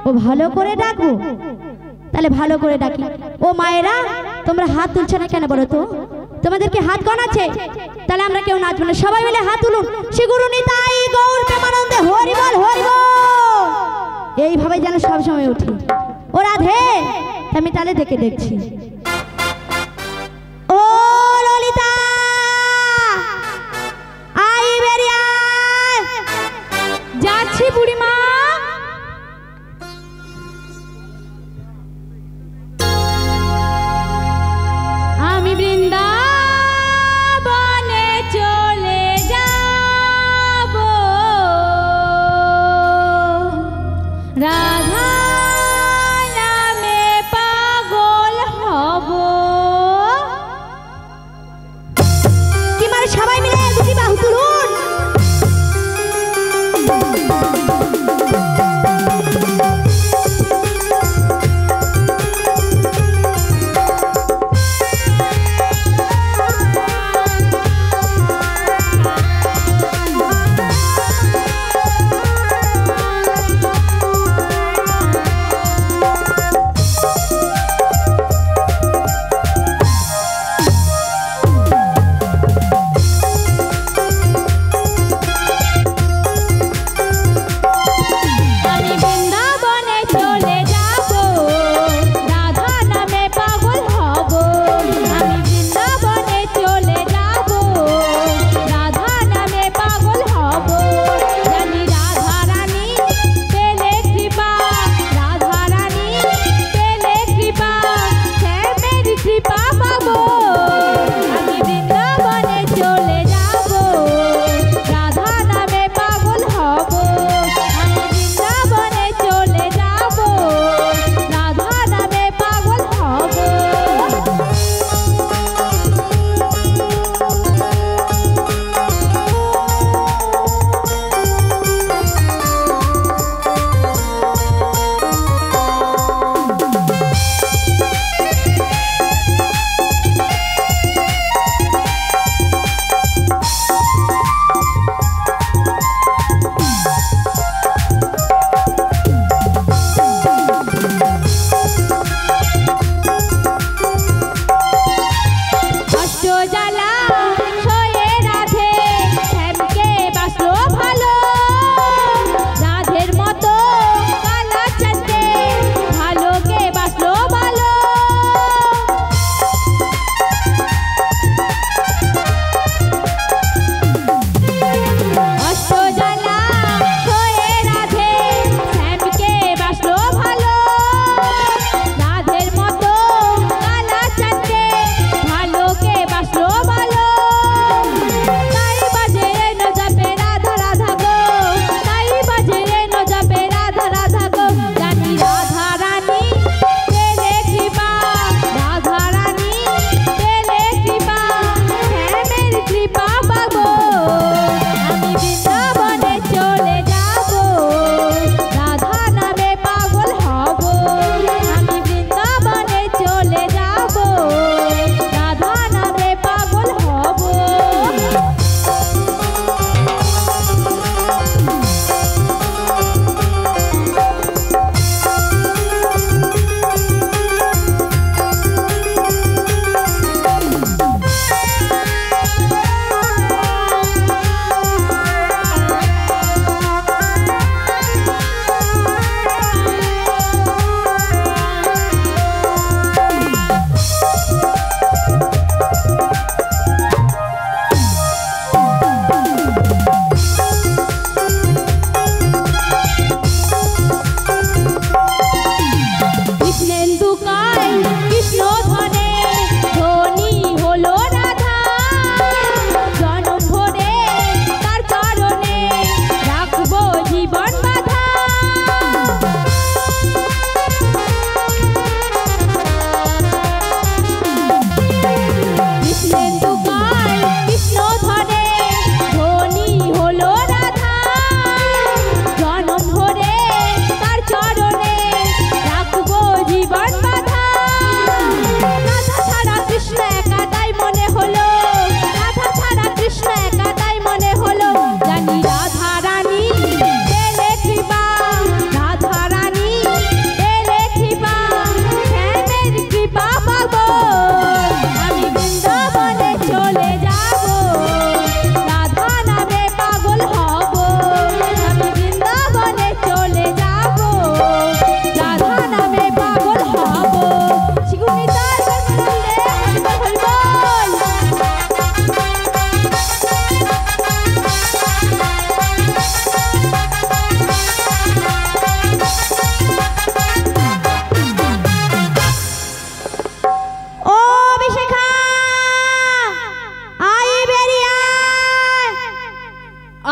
ও ভালো করে ডাকো? তাহলে ভালো করে ডাকি। ও মায়েরা, তোমরা হাত তুলছো না কেন বলো তো? তোমাদেরকে হাত গনাচ্ছে? তাহলে আমরা কেউ নাচবো না, সবাই মিলে হাত তুলুন। শ্রী গুরু নিতাই গৌর প্রেমানন্দে হরিবল হরিবল। এইভাবে যেন সব সময় উঠি। ও রাধে আমি তাহলে ডেকে দেখছি। ও ললিতা আই বেরিয়ে আয়। যাচ্ছি বুড়িমা। আমি বৃন্দাবনে চলে যাব, রাধা নামে পাগল হব। কি মানে সবাই মিলে দুটি বাহু তুলুন।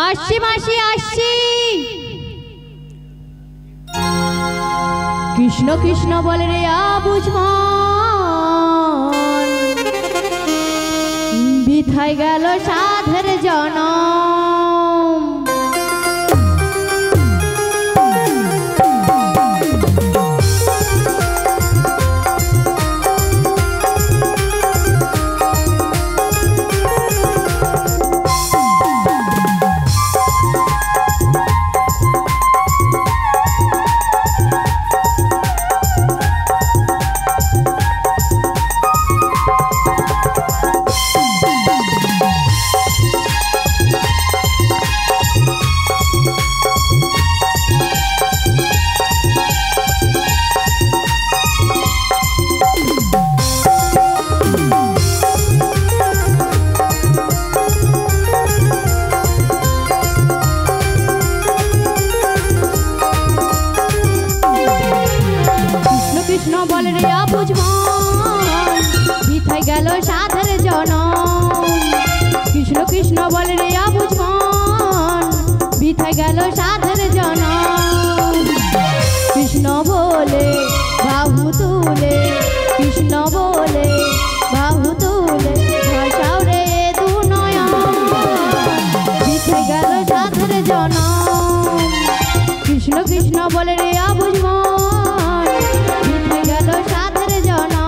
আসছি মাসি আসছি। কৃষ্ণ কৃষ্ণ বলে রে আবুঝমন, বিথায় গেল সাধের জনম। কৃষ্ণ বলে রে আবুঝমন, বিথায় গেল সাধের জনম। কৃষ্ণ কৃষ্ণ বলে রে আবুঝমন, বিথায় গেল সাধের জনম। কৃষ্ণ বলে বাহু তুলে, কৃষ্ণ বলে বাহু তুলে ভাষাও রে দু নয়ন, বিথায় গেল সাধের জনম। কৃষ্ণ কৃষ্ণ বলে রে আবুঝমন, বিথায় গেল সাধের জনম।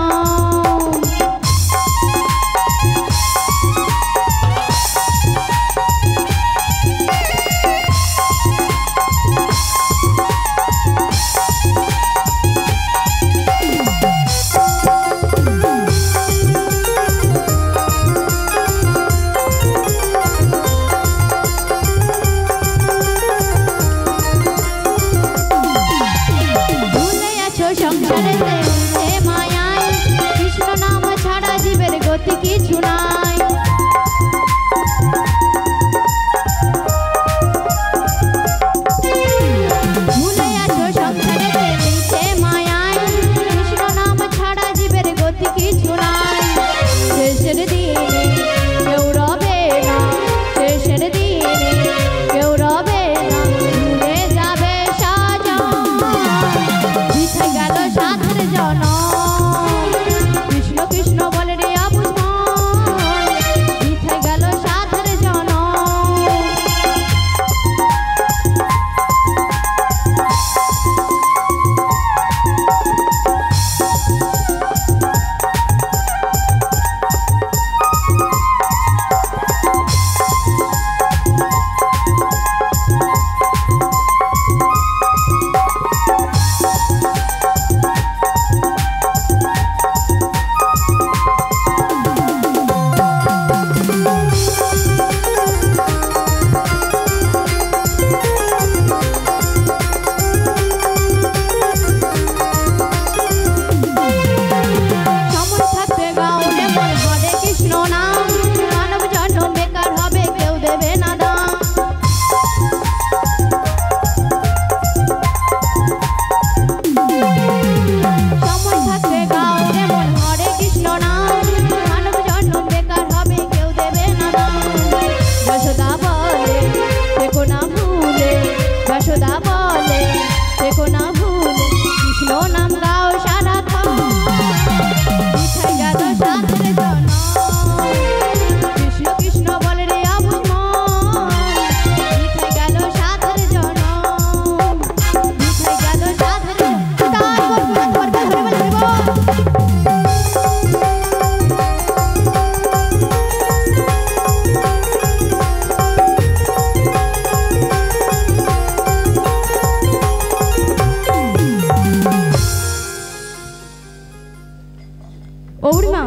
ভুলে আছো সংসারেতে উঠে মায়ায়, কৃষ্ণ নাম ছাড়া জীবের গতি কিছু নাই। ভুলে আছো সংসারেতে উঠে মায়ায়, কৃষ্ণ নাম ছাড়া জীবের গতি কিছু নাই। শেষের দিনে কেউ রবে না, শেষের দিনে কেউ রবে না, ভুলে যাবে সাজন, বিথায় গেল সাধের জনম। কৃষ্ণ কৃষ্ণ বলে রে আবুঝমন, বিথায় গেল সাধের জনম। সময় থাকতে গাওলে মন হরে কৃষ্ণ নাম, মানব জন্ম বেকার হবে কেউ দেবে না দাম। সময় থাকতে গাওলে মন হরে কৃষ্ণ নাম, মানব জন্ম বেকার হবে কেউ দেবে না দাম। যশোদা বলে দেখো না ভুলে, যশোদা বলে দেখো না ভুলে, কৃষ্ণ নাম গাও সারাক্ষণ, বিথায় গেল সাধের জনম। কৃষ্ণ কৃষ্ণ বলে রে আবুঝমন, বিথায় গেল সাধের জনম, বিথায় গেল সাধের জনম। তাই বলবো ধরবে ধরে বলবো। ও বুড়িমা,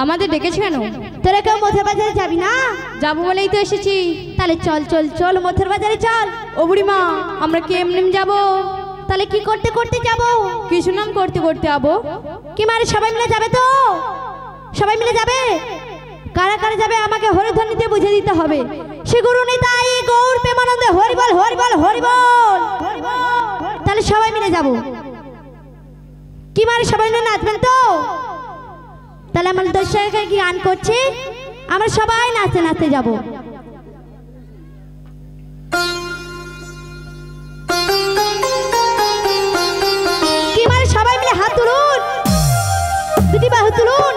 আমাদের ডেকেছে কেন? তোরা কেউ মথুর বাজারে যাবি না? যাবো বলেই তো এসেছি। তাহলে চল চল চল মথুর বাজারে চল। ও বুড়িমা, আমরা কেমনে যাব? তাহলে কি করতে করতে যাব? কিছু নাম করতে করতে যাবো। কি মারে সবাই মিলে যাবে তো? সবাই মিলে যাবে? কারা কারা যাবে আমাকে হরিধ্বনি দিয়ে বুঝিয়ে দিতে হবে। শ্রী গুরু নিতাই গৌর প্রেমানন্দে হরি বল হরি বল হরি বল। তাহলে সবাই মিলে যাব। কি মারে সবাই মিলে নাচবেন তো? তাহলে আমার দর্শকরা কি গান করছে, আমরা সবাই নাচতে নাচতে যাব। তুলুন, দুটি বাহু তুলুন।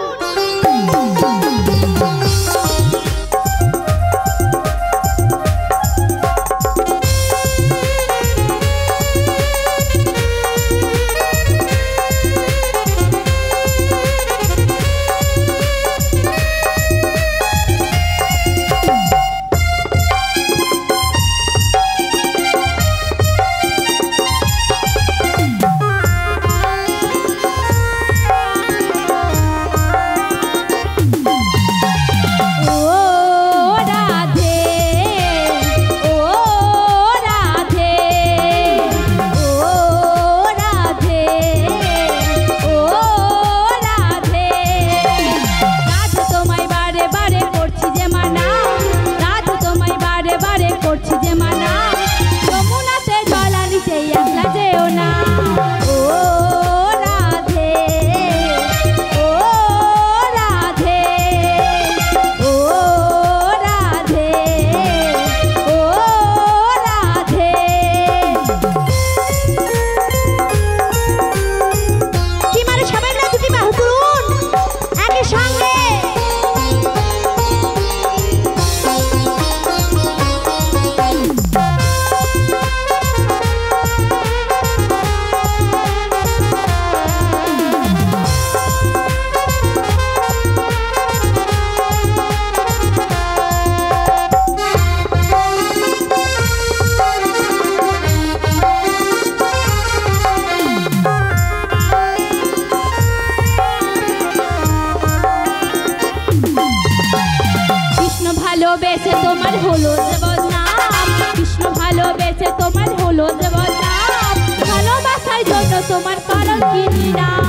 ভালোবেসে তোমার হলো যে বদনাম, কৃষ্ণ ভালোবেসে তোমার হলো যে বদনাম, ভালোবাসার জন্য তোমার কারণ কি নিরাম।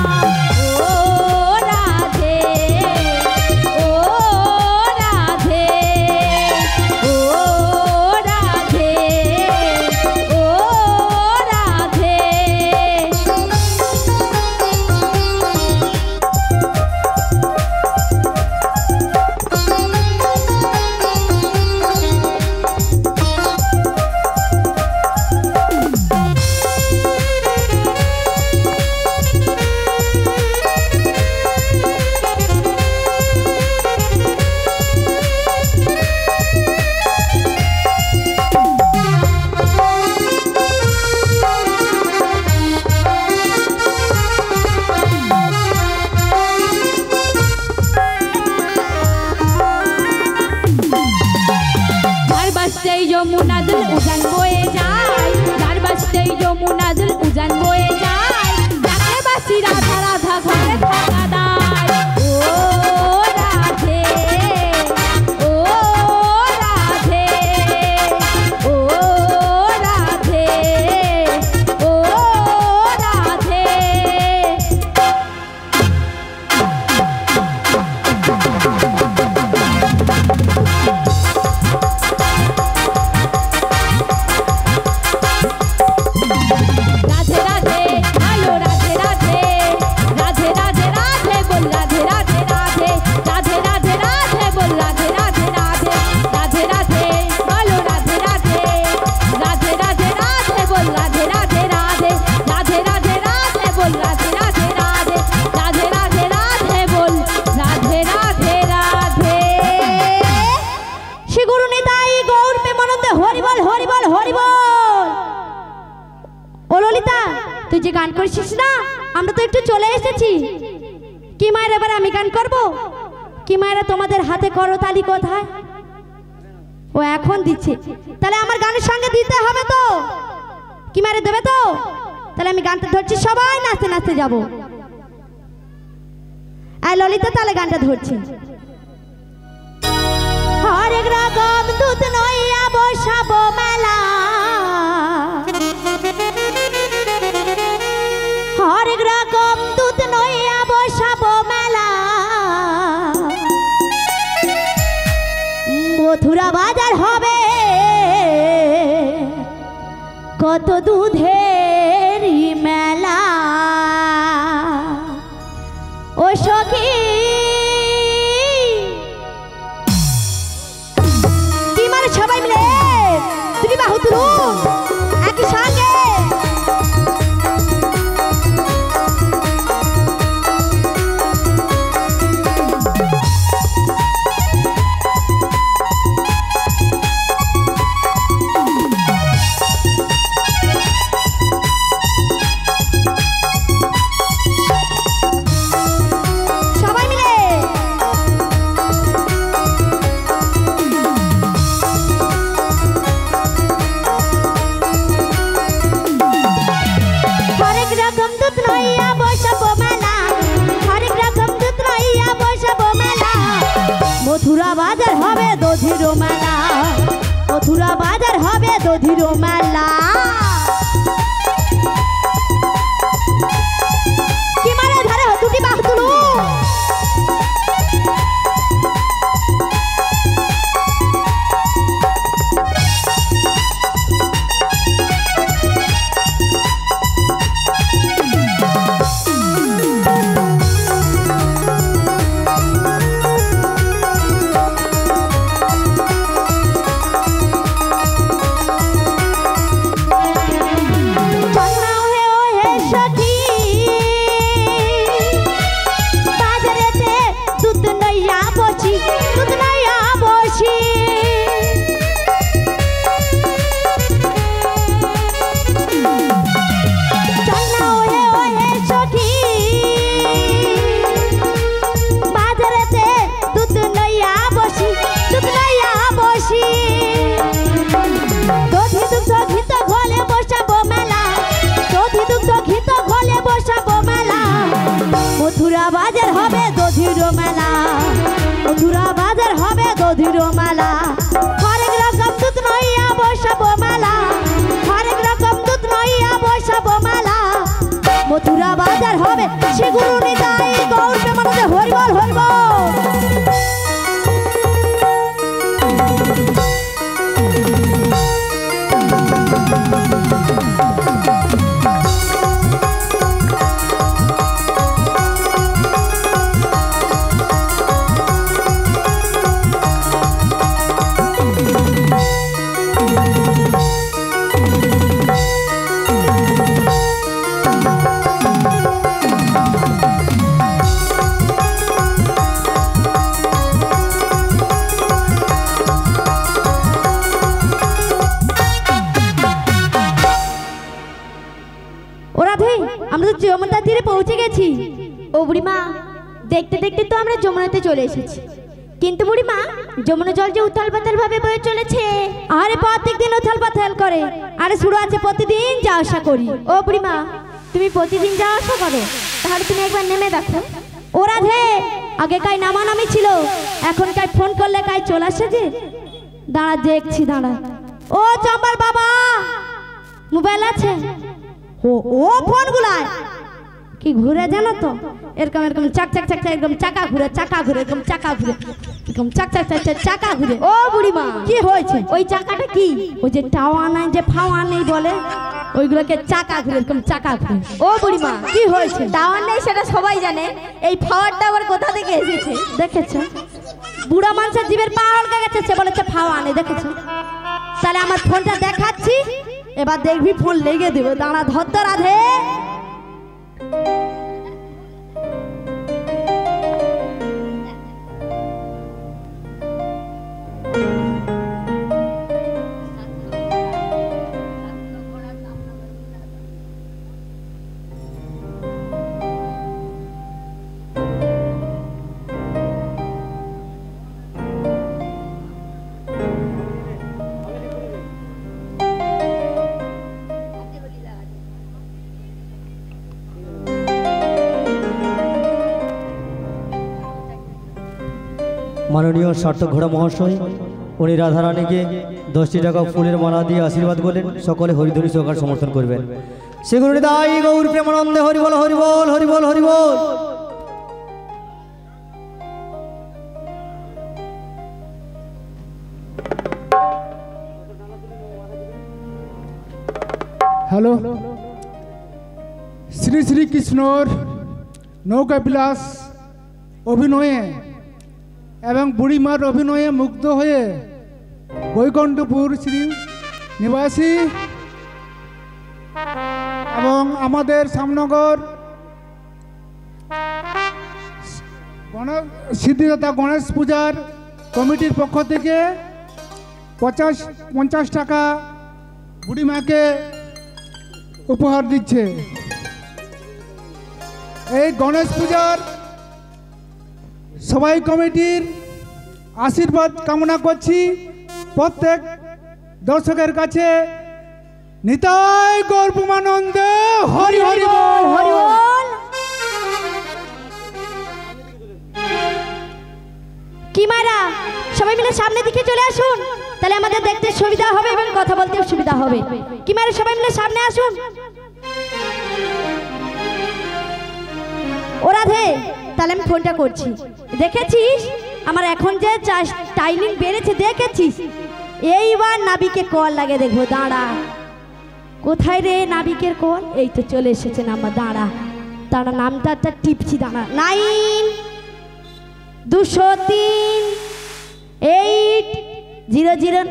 ও রাধে, ও রাধে, ও রাধে, ও রাধে। যমুনা দুল উজান বয়ে যায়, যার বাসতেই যমুনা দুল উজান বয়ে যায়, যাকে বাসি রাধা রাধা ঘরে থাকা দায়। ও রাধে, ও রাধে, ও রাধে, ও রাধে। তুই যে গান করছিস না, আমরা তো একটু চলে এসেছি। কি মায়ের এবার আমি গান করব? কি মায়েরা তোমাদের হাতে করতালি কোথায়? ও এখন দিচ্ছে, তাহলে আমার গানের সঙ্গে দিতে হবে তো। কি মায়েরা দেবে তো? তাহলে আমি গানটা ধরছি, সবাই নাচতে নাচতে যাব। আর ললিতা তাহলে গানটা ধরছি। হরেক রকম দুধ নইয়া বসাবো মেলা, হরেক রকম দুধ নইয়া বসাবো মেলা, মথুরা বাজার হবে কত দুধের মেলা। ও সখী কি মানে সবাই মিলে তুমি বাহু তুলুন একই সঙ্গে। মথুরা বাজার হবে দধির মেলা, মথুরা বাজার হবে দধির মেলা। কি মানে ধারে দুটি বাহু তুলু। মথুরা বাজার হবে দধির মেলা, মথুরা বাজার হবে দধির মেলা। হরেক রকম দুধ নইয়া বসাবো মেলা, হরেক রকম দুধ নইয়া বসাবো মেলা। মথুরা বাজার হবে সেগুলো নিতাই গৌর প্রেমানন্দে হরি বল হরি বল। আমরা তো যমুনা তীরে পৌঁছে গেছি। ও বুড়িমা, দেখতে দেখতে তো আমরা যমুনাতে চলে এসেছি, কিন্তু বুড়িমা যমুনা জল যে উথাল পাতাল ভাবে বয়ে চলেছে। আরে প্রত্যেকদিন উথাল পাতাল করে, আরে শুরু আছে প্রতিদিন যাওয়া আসা করি। ও বুড়িমা, তুমি প্রতিদিন যাওয়া আসা করো, তাহলে তুমি একবার নেমে দেখো। ও রাধে, আগে কাই নামানামি ছিল, এখন কাই ফোন করলে কাই চলে আসে যে। দাঁড়া দেখছি, দাঁড়া। ও চম্বার বাবা, মোবাইল আছে? ও ফোন গুলায় কি ঘুরে জানো তো, এরকম এরকম চাক চাক চাক এরকম চাকা ঘুরে, চাকা ঘুরে, এরকম চাকা ঘুরে, এরকম চাক চাক চাক চাকা ঘুরে। ও বুড়িমা, কি হয়েছে? ওই চাকাটা কি? ওই যে টাওয়া নাই, যে ফাওয়া নেই বলে, ওইগুলোকে চাকা ঘুরে, এরকম চাকা ঘুরে। ও বুড়িমা, কি হয়েছে? টাওয়ার নেই সেটা সবাই জানে, এই ফাওয়ারটা আবার কোথা থেকে এসেছে দেখেছো? বুড়া মানুষের জীবের পাওয়ার গেছে, সে বলেছে ফাওয়া নেই, দেখেছো? তাহলে আমার ফোনটা দেখাচ্ছি, এবার দেখবি ফোন লেগে দেবে। দাঁড়া, ধর তো রাধে। মাননীয় সার্থক ঘোড়া মহাশয়, উনি রাধারানীকে 10টি টাকা ফুলের মালা দিয়ে আশীর্বাদ করলেন। সকলে হরিধ্বনি সহকারে সমর্থন করবেন। সেগুলো দাই গৌর প্রেমানন্দে হরি বল হরি বল হরি বল হরি বল। হ্যালো, শ্রী শ্রী কৃষ্ণর নৌকা বিলাস অভিনয়ে এবং বুড়িমার অভিনয়ে মুগ্ধ হয়ে বৈকুণ্ঠপুর শ্রী নিবাসী এবং আমাদের শ্যামনগর সিদ্ধিদাতা গণেশ পূজার কমিটির পক্ষ থেকে 50 টাকা বুড়িমাকে উপহার দিচ্ছে। এই গণেশ পূজার সবাই কমিটির আশীর্বাদ কামনা করছি। প্রত্যেক দর্শকের কাছে নিতাই গৌর প্রেমানন্দে হরি হরি বল হরি বল। কি মারা সবাই মিলে সামনে দিকে চলে আসুন, তাহলে আমাদের দেখতে সুবিধা হবে এবং কথা বলতেও সুবিধা হবে। কি মারা সবাই মিলে সামনে আসুন। ও রাধে, তাহলে আমি ফোনটা করছি। দেখেছিস আমার এখন যে টাইমিং বেড়েছে, দেখেছিস? এইবার নাবিকে কল লাগে, দেখবো। দাঁড়া, কোথায় রে নাবিকের কল? এই তো চলে এসেছে নাম্বার। দাঁড়া দাঁড়া, নামটা টিপছি। দাঁড়া, 9-203-800।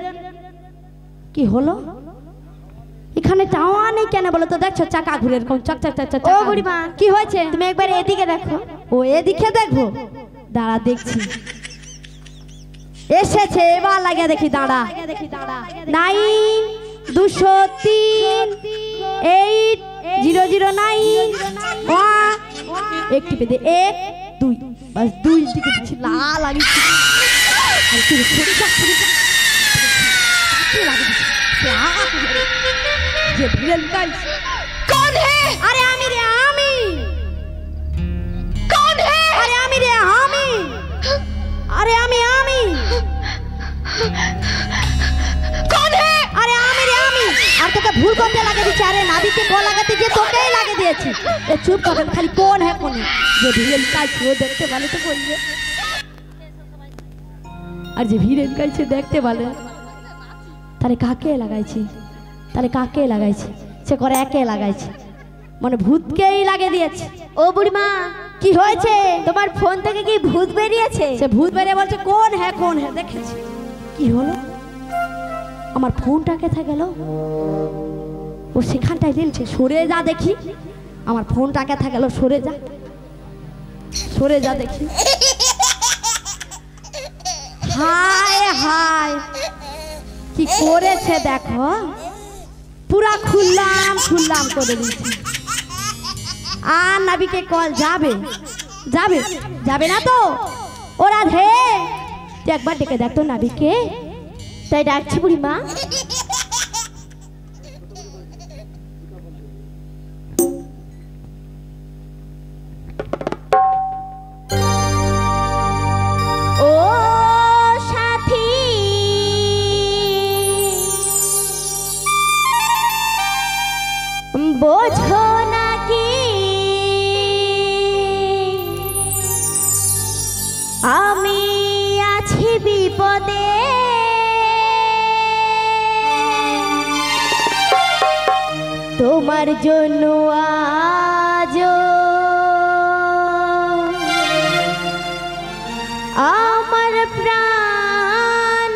কি হলো? এখানে টাওয়া নেই কেন বলো তো? দেখছো চাকা ঘুরে এরকম চক চক চক চক। ও বুড়িমা, কি হয়েছে? তুমি একবার এদিকে দেখো। ও এদিকে দেখবো? দাঁড়া দেখছি। এসেছে, এবার লাগিয়ে দেখি। দাঁড়া, 9-203-800-9। একটি পেতে 1 2, বাস 2 দিকে দিচ্ছি। লা লাগিয়েছি। ये भिड़ल गाइस कौन है? अरे आमी रे आमी। कौन है? अरे आमी रे आमी। अरे आमी आमी। कौन है? अरे आमी रे आमी। আর তোকে ভুল করতে লাগে দিছে। আরে নাবিকে কল লাগাতে যে তোকেই লাগে দিয়েছি। এ চুপ কর, খালি কোন है কোন है। যে भिड़ल गाइस ও দেখতে ভালো তো বলবে। আর যে भिड़ल गाइस দেখতে ভালো, তারে কাকে লাগাইছি? তাহলে কাকে লাগাইছে? সে করে একে লাগাইছে, মানে ভূতকেই লাগিয়ে দিয়েছে। ও বুড়িমা, কি হয়েছে? তোমার ফোন থেকে কি ভূত বেরিয়েছে? সে ভূত বেরিয়ে বলছে কোন হ্যাঁ কোন হ্যাঁ। দেখেছি কি হলো? আমার ফোনটা কোথায় গেল? ও সেখানটায় রেলছে। সরে যা দেখি, আমার ফোনটা কোথায় গেল? সরে যা, সরে যা দেখি। হায় হায়, কি করেছে দেখো, পুরা খুললাম খুললাম করে দিয়েছি। আর নাবিকে কল যাবে যাবে যাবে না তো? ও রাধে, তুই একবার ডেকে দেখ তো নাবিকে। তাই ডাকছি বুড়িমা। বোঝো নাকি আমি আছি বিপদে, তোমার জন্য আজ আমার প্রাণ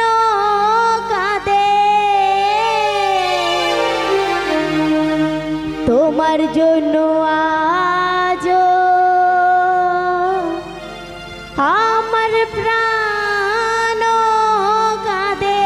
কাঁদে, তোমার জন্য আজ আমার প্রাণ কাঁদে।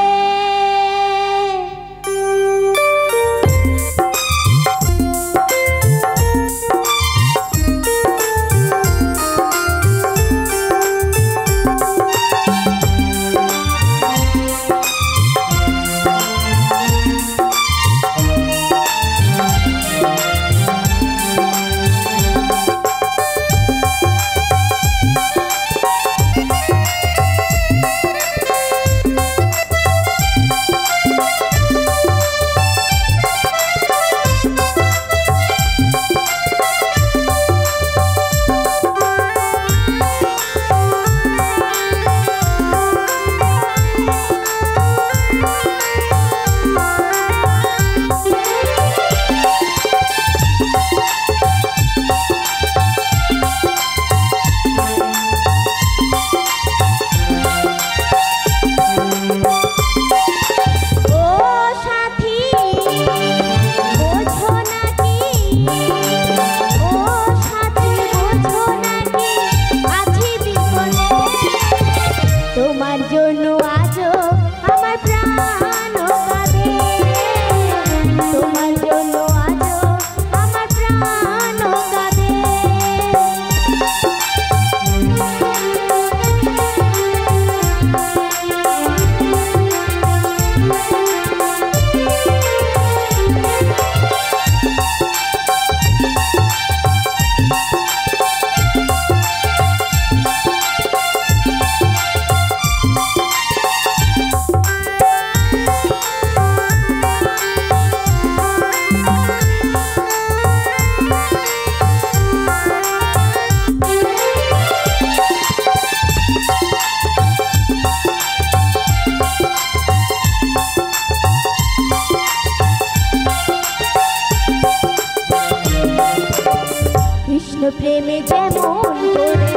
প্রেমে যেমন করে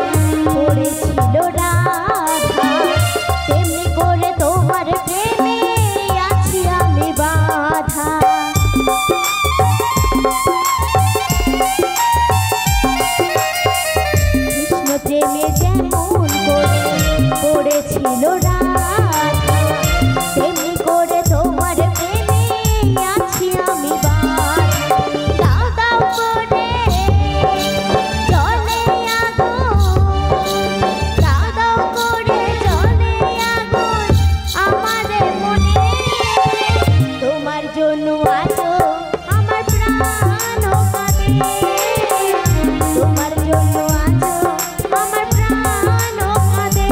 পড়েছিল রাধা, তেমনি করে তোমার প্রেমে আছি আমি বাধা। কৃষ্ণ প্রেমে যেমন করে পড়েছিল রাধা, তেমনি করে তোমার প্রেমে আছি আমি বাধা। দাও দাও করে জলে আগুন, দাও দাও করে জলে আগুন আমার মনে, তোমার জন্য আজও আমার প্রাণ কাঁদে, তোমার জন্য আজও আমার প্রাণ কাঁদে।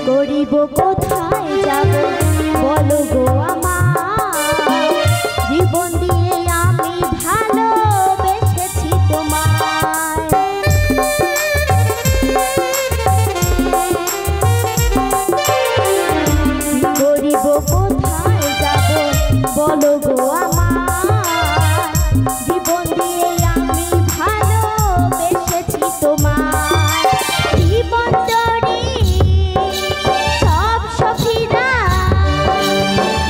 করিব কোথায় যাব বলো গো আমার, জীবন দিয়ে আমি ভালোবেসেছি তোমায়। করিব কোথায় যাব বলো গো আমার, জীবন দিয়ে আমি ভালোবেসেছি তোমায়। জীবন তরি সব সখীরা,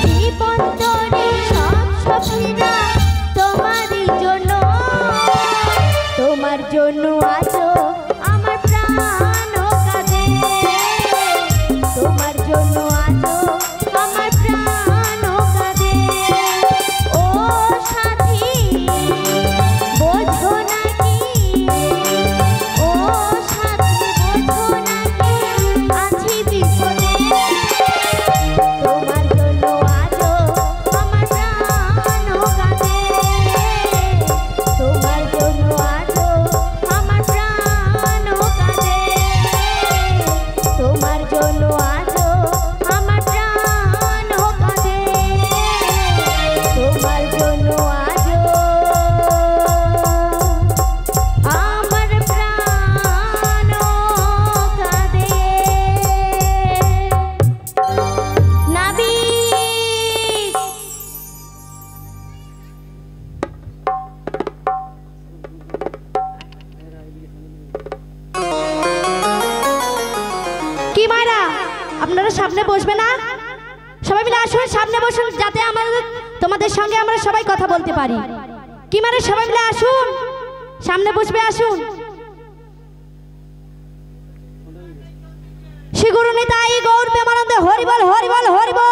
জীবন তরি সব সখীরা তোমারই জন্য, তোমার জন্য আজও আমার প্রাণ কাঁদে, তোমার জন্য আজও আমার প্রাণ কাঁদে। ও সাথী বোঝো নাকি, ও সাথী বোঝো নাকি আছি বিপদে, তোমার জন্য আজও আমার প্রাণ কাঁদে, তোমার জন্য আজও আমার প্রাণ কাঁদে, তোমার জন্য আজও আমার প্রাণ কাঁদে, তোমার জন্য আজও আমার প্রাণ কাঁদে। নাবিক কি মায়েরা, আপনারা সামনে বসবে না? সবাই মিলে আসুন, সামনে বসুন, যাতে আমাদের তোমাদের সঙ্গে আমরা সবাই কথা বলতে পারি। কি মারে, সবাই মিলে আসুন, সামনে বসবে, আসুন। শ্রী গুরু নিতাই গৌর প্রেমানন্দে হরি বল, হরি বল, হরি বল।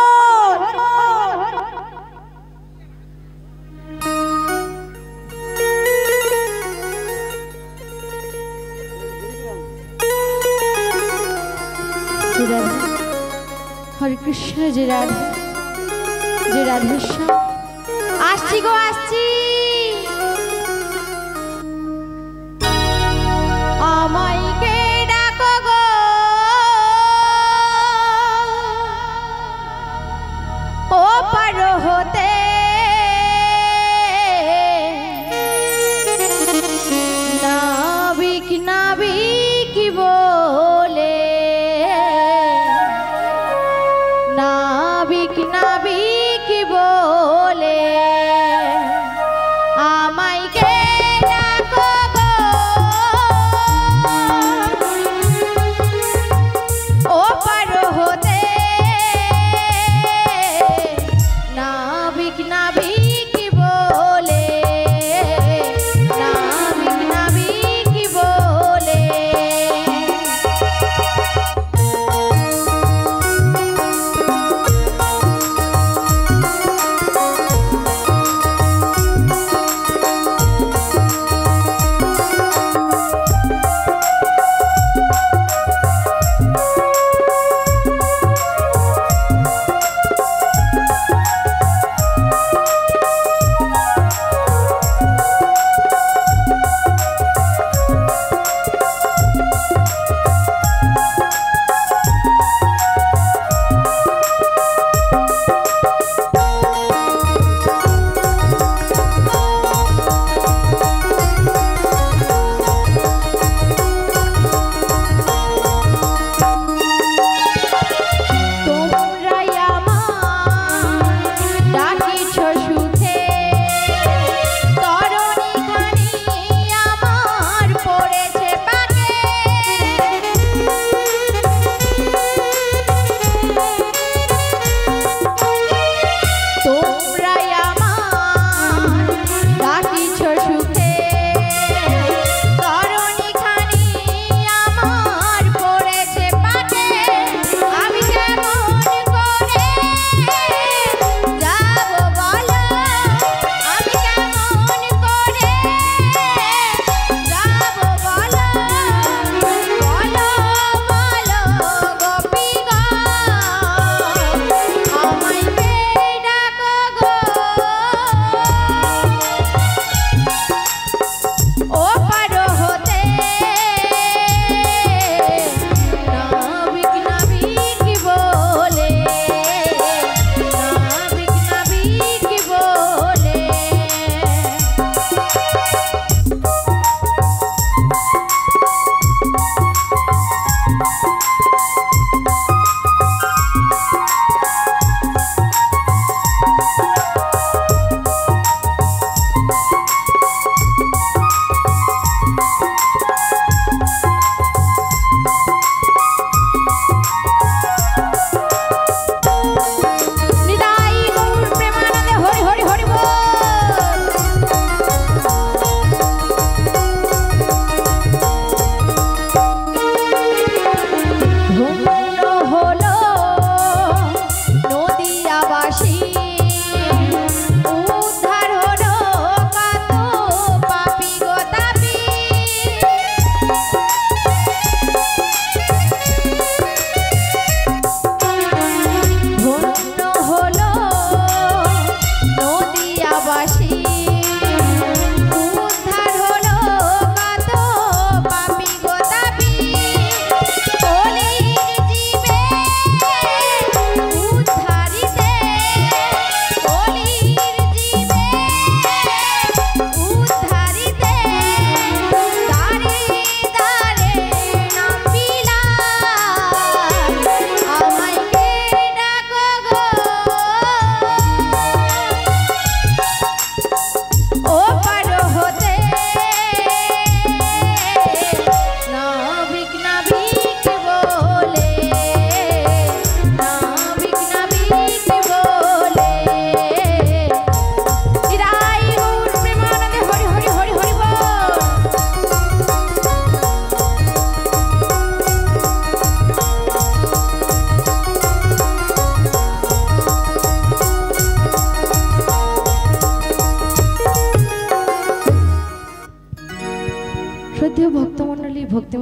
হরে কৃষ্ণ, যে রাধে, যে রাধেশ্বর। আসছি গো, আসছি। আমায়কে ডাকো গো, ও পার হতে নাবিক, নাবিক বলে, নাবিক, নাবিক বলে আমায়কে ডাকো গো, ও পার হতে নাবিক, নাবিক বলে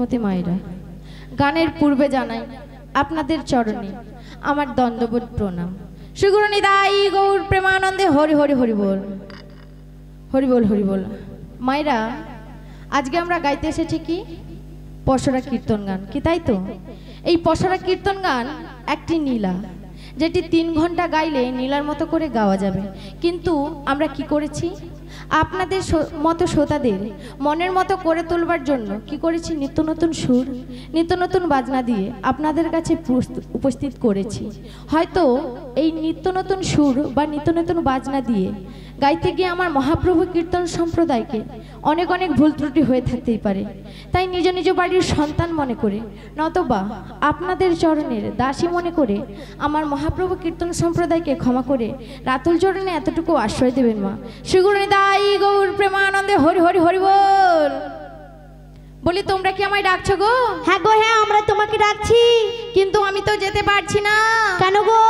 সত্যমতী মায়েরা, গানের পূর্বে জানাই আপনাদের চরণে আমার দণ্ডবোধ প্রণাম। শ্রীগুরু নিতাই গৌর প্রেমানন্দে হরি হরি হরি বল, হরি বল, হরি বল। মায়েরা, আজকে আমরা গাইতে এসেছি কি পসরা কীর্তন গান, কি তাই তো? এই পসরা কীর্তন গান একটি নীলা, যেটি 3 ঘন্টা গাইলে নীলার মতো করে গাওয়া যাবে। কিন্তু আমরা কি করেছি, আপনাদের মতো শ্রোতাদের মনের মতো করে তুলবার জন্য কি করেছি, নিত্য নতুন সুর, নিত্য নতুন বাজনা দিয়ে আপনাদের কাছে উপস্থিত করেছি। হয়তো এই নিত্য নতুন সুর বা নিত্য নতুন বাজনা দিয়ে গাইতে গিয়ে আমার মহাপ্রভু কীর্তন সম্প্রদায়কে অনেক অনেক ভুল ত্রুটি হয়ে থাকতেই পারে। তাই নিজ নিজ বাড়ির সন্তান মনে করে, নতবা আপনাদের চরণের দাসী মনে করে আমার মহাপ্রভু কীর্তন সম্প্রদায়কে ক্ষমা করে রাতুল চরণে এতটুকু আশ্রয় দেবেন মা। শ্রীগুরু নিতাই গৌর প্রেমানন্দে হরি হরি হরি বল। বলি, তোমরা কি আমায় ডাকছো গো? হ্যাঁ গো হ্যাঁ, আমরা তোমাকে ডাকছি। কিন্তু আমি তো যেতে পারছি না। কেন গো?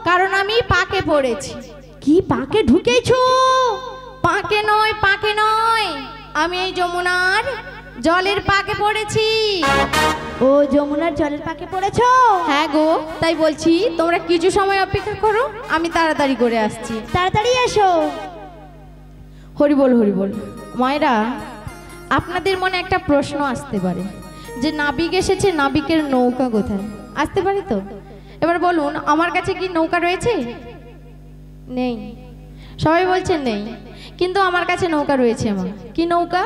কারণ আমি পাকে পড়েছি। কি পাকে ঢুকেছো? পাকে নয়, পাকে নয়, আমি এই যমুনার জলের পাকে পড়েছি। ও যমুনার জলের পাকে পড়েছো? হ্যাঁ গো, তাই বলছি তোমরা কিছু সময় অপেক্ষা করো, আমি তাড়াতাড়ি করে আসছি। তাড়াতাড়ি এসো। হরি বল, হরি বল। মায়েরা, আপনাদের মনে একটা প্রশ্ন আসতে পারে যে নাবিক এসেছে, নাবিকের নৌকা কোথায়? আসতে পারে তো? এবার বলুন, আমার কাছে কি নৌকা রয়েছে? নেই। সবাই বলছেন নেই, কিন্তু আমার কাছে নৌকা রয়েছে। মা, কি নৌকা?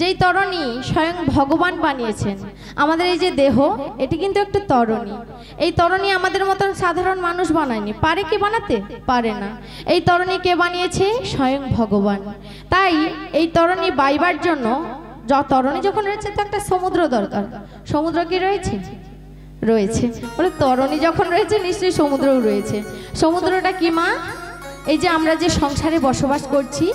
যেই তরণী স্বয়ং ভগবান বানিয়েছেন। আমাদের এই যে দেহ, এটি কিন্তু একটা তরণী। এই তরণী আমাদের মতন সাধারণ মানুষ বানায়নি। পারে কি বানাতে? পারে না। এই তরণী কে বানিয়েছে? স্বয়ং ভগবান। তাই এই তরণী বাইবার জন্য তরণী যখন রয়েছে, তো একটা সমুদ্র দরকার। সমুদ্র কি রয়েছে? রয়েছে। বলে তরণী যখন রয়েছে, নিশ্চয়ই সমুদ্রও রয়েছে। সমুদ্রটা কি মা? এই যে আমরা যে সংসারে বসবাস করছি,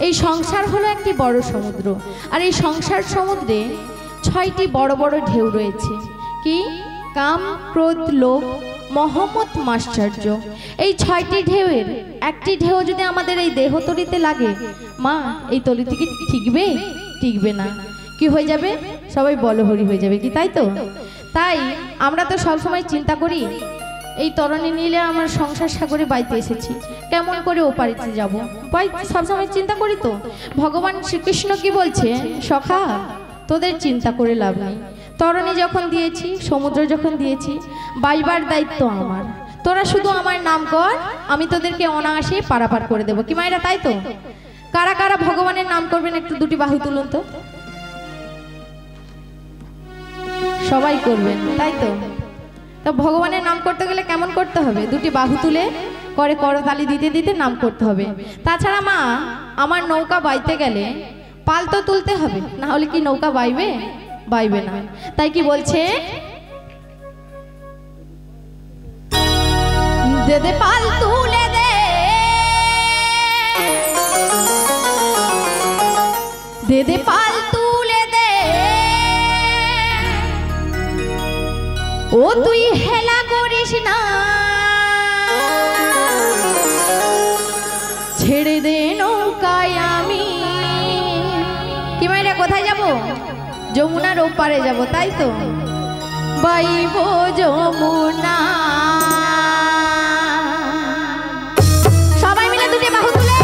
এই সংসার হলো একটি বড় সমুদ্র। আর এই সংসার সমুদ্রে 6টি বড় বড় ঢেউ রয়েছে। কি? কাম, ক্রোধ, লোভ, মহম্মদ, মাশ্চর্য। এই 6টি ঢেউয়ের একটি ঢেউ যদি আমাদের এই দেহ তলিতে লাগে, মা, এই তলিতে কি টিকবে? টিকবে না। কি হয়ে যাবে? সবাই বলহরি হয়ে যাবে, কি তাই তো? তাই আমরা তো সবসময় চিন্তা করি, এই তরণী নিলে আমার সংসার সাগরে বাইতে এসেছি, কেমন করে ওপারিতে যাব, সবসময় চিন্তা করি। তো ভগবান শ্রীকৃষ্ণ কি বলছে? সখা, তোদের চিন্তা করে লাভ নেই। তরণী যখন দিয়েছি, সমুদ্র যখন দিয়েছি, বাইবার দায়িত্ব আমার। তোরা শুধু আমার নাম কর, আমি তোদেরকে অনায়াসে পারাপার করে দেবো। কি মায়েরা, তাই তো? কারা কারা ভগবানের নাম করবেন একটু দুটি বাহু তুলুন তো। সবাই করবেন, তাই তো? তো ভগবানের নাম করতে গেলে কেমন করতে হবে? দুটি বাহু তুলে করে করতালি দিতে দিতে নাম করতে হবে। তাছাড়া মা, আমার নৌকা বাইতে গেলে পাল তো তুলতে হবে, না হলে কি নৌকা বাইবে? বাইবে না। তাই কি বলছে? দে দে পাল তুলে দে, দে দে পাল তুলে দে, ও তুই হেলা করিস না, ছেড়ে দে নৌকায় আমি। কি মাইরা, কোথায় যাব? যমুনার ওপারে যাব, তাই তো? বাইব যমুনা। সবাই মিলে দুটি বাহু তুলে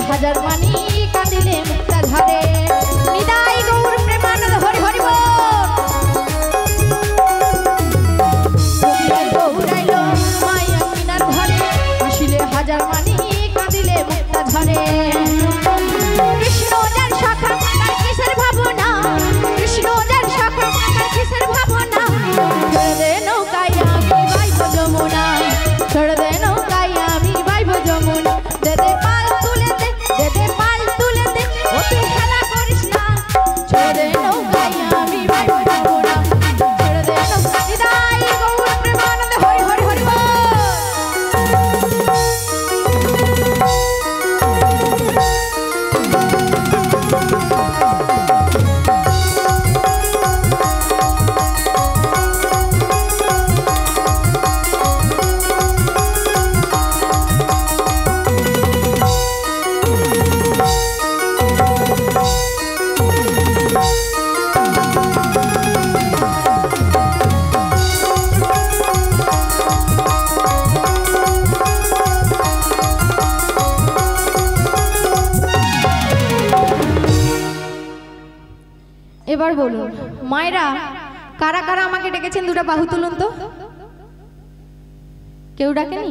হাজার মানি কাঁদিলে মুক্তা ঝরে নিতাই গৌর প্রেমানন্দ হরি হরি বল গৌরাইলো মায়া মিনার ঘরে হাসিলে হাজার মানি কাঁদিলে মুক্তা ঝরে কৃষ্ণ যার শাখা তার কিসের ভাবনা কৃষ্ণ যার শাখা তার কিসের ভাবনা ছেড়ে দে নৌকায় আমি বাইব যমুনা ছেড়ে দে নৌকায় আমি বাইব যমুনা দে দে পাল তুলে দে পাল তুলে দে ও তুই খেলা করিস না ছেড়ে দে নৌকায় আমি বাইব যমুনা ছেড়ে দে নৌকা নিতাই গৌর প্রেমানন্দ হরি হরি হরি বল এবার বলুন মায়েরা কারা কারা আমাকে ডেকেছেন দুটো বাহু তুলুন তো কেউ ডাকেনি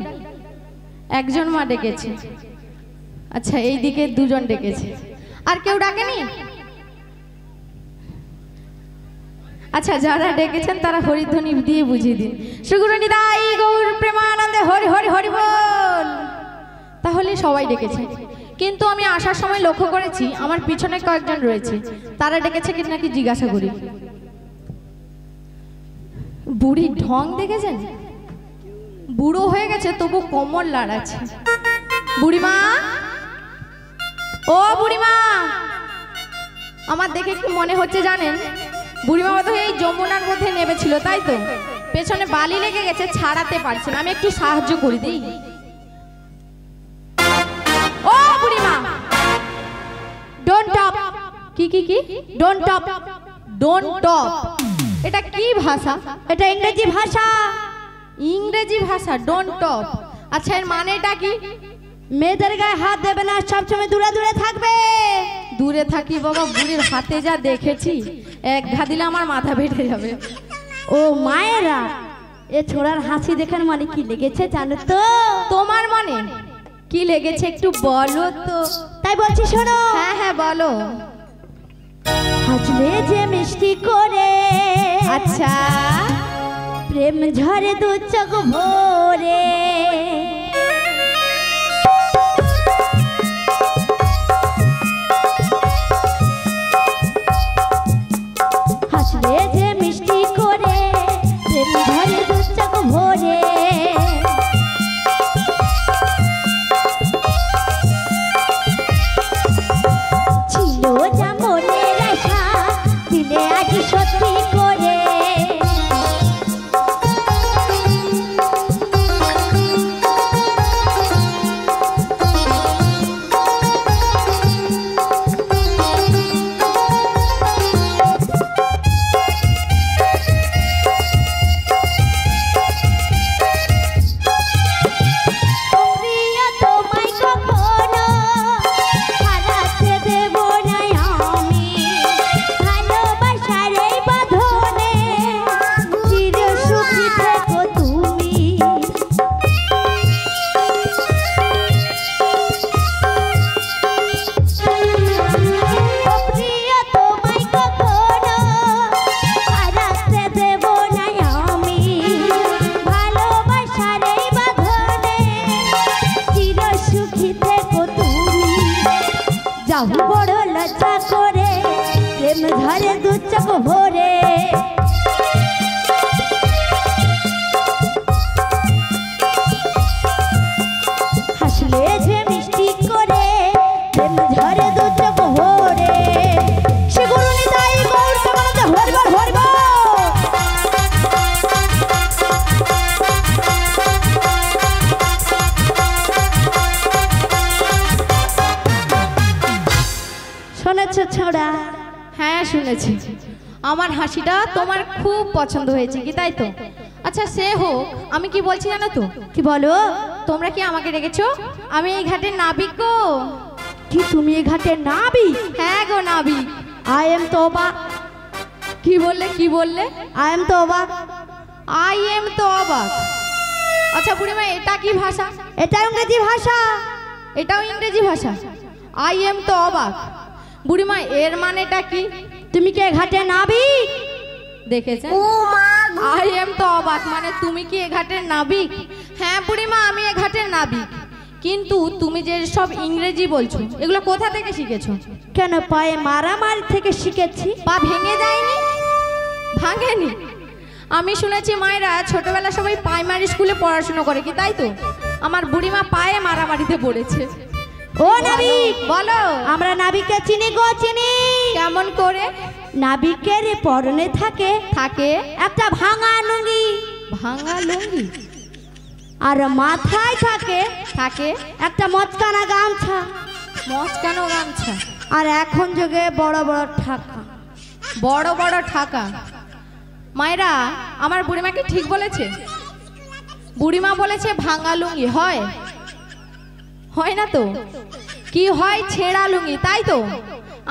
একজন মা ডেকেছে আচ্ছা এইদিকে দুজন ডেকেছে আর কেউ ডাকেনি আচ্ছা যারা ডেকেছেন তারা হরিধ্বনি দিয়ে বুঝিয়ে দিন শ্রীগুরু নিতাই গৌর প্রেমানন্দে হরি হরি হরি বল তাহলে সবাই ডেকেছে কিন্তু আমি আসার সময় লক্ষ্য করেছি আমার পিছনে কয়েকজন রয়েছে তারা ডেকেছে কি নাকি জিজ্ঞাসা করি বুড়ি ঢং দেখেছেন বুড়ো হয়ে গেছে তবু কোমর লাড়াচ্ছে বুড়িমা ও বুড়িমা আমার দেখে কি মনে হচ্ছে জানেন বুড়িমা তো এই যমুনার মধ্যে নেমেছিল তাই তো পেছনে বালি লেগে গেছে ছাড়াতে পারছে না আমি একটু সাহায্য করে দিই ও বুড়িমা ডোন্ট টপ কি কি কি ডোন্ট টপ ডোন্ট টপ এটা কি ভাষা এটা ইংরেজি ভাষা ইংরেজি ভাষা ডোন্ট টপ আচ্ছা এর মানেটা কি মেয়েদের গায়ে হাত দেবে না সবসময় দূরে দূরে থাকবে দূরে থাকি বাবা বুড়ির হাতে যা দেখেছি এক ঘা দিলে আমার মাথা ফেটে যাবে ও মায়েরা এ ছোড়ার হাসি দেখার মানে কি লেগেছে জানো তো তোমার মনে কি লেগেছে একটু বলো তো তাই বলছি শোনো হ্যাঁ হ্যাঁ বলো হাসলে যে মিষ্টি করে আচ্ছা প্রেম ঝরে দু চোখ ভরে হাসলে যে মিষ্টি করে প্রেম ঝরে দু চোখ ভরে ছিল যা মনের আশা দিলে আজ সত্যি করে বড় লজ্জা করে প্রেম ঝরে দু চোখ ভরে হাসলে যে মিষ্টি করে প্রেম ঝরে দু চোখ ভরে শ্রীগুরু নিতাই গৌর প্রেমানন্দে হরি বল হরি বল শুনেছ ছোড়া হ্যাঁ শুনেছি আমার হাসিটা তোমার খুব পছন্দ হয়েছে কি তাই তো আচ্ছা সে হোক আমি কি বলছি জানো তো কি বলো তোমরা কি আমাকে ডেকেছো আমি এই ঘাটের নাবিক গো কি কি তুমি এ ঘাটে নাবি? হ্যাঁ গো নাবি। আই এম তো অবাক। কি বললে কি বললে? আই এম তো অবাক। আই এম তো অবাক। আচ্ছা বুড়িমা এটা কি ভাষা? এটা ইংরেজি ভাষা। এটাও ইংরেজি ভাষা। আই এম তো অবাক। বুড়িমা এর মানেটা কি? তুমি কি এ ঘাটে নাবি? দেখেছেন? আই এম তো অবাক মানে তুমি কি এ ঘাটের নাবিক? হ্যাঁ বুড়িমা আমি এ ঘাটের নাবিক। কিন্তু তুমি যে সব ইংরেজি বলছো এগুলো কোথা থেকে শিখেছো? কেন পায়ে মারামারি থেকে শিখেছি। পা ভেঙে যায়নি? ভাঙেনি? আমি শুনেছি মায়েরা ছোটবেলা সবাই প্রাইমারি স্কুলে পড়াশোনা করে, কি তাই তো? আমার বুড়িমা পায়ে মারামারিতে পড়েছে। ও নাবিক বলো। আমরা নাবিককে চিনি গো, চিনি। কেমন করে? নাবিকের পরনে থাকে থাকে একটা ভাঙা লুঙ্গি। ভাঙা লুঙ্গি? আর মাথায় থাকে থাকে একটা মচকানা গামছা। মচকানো গামছা। আর এখন যুগে বড় বড় ঠাকা। বড় বড় ঠাকা। মায়েরা আমার বুড়িমাকে ঠিক বলেছে? বুড়িমা বলেছে ভাঙা লুঙ্গি হয়? হয় না তো? কি হয়? ছেঁড়া লুঙ্গি, তাই তো?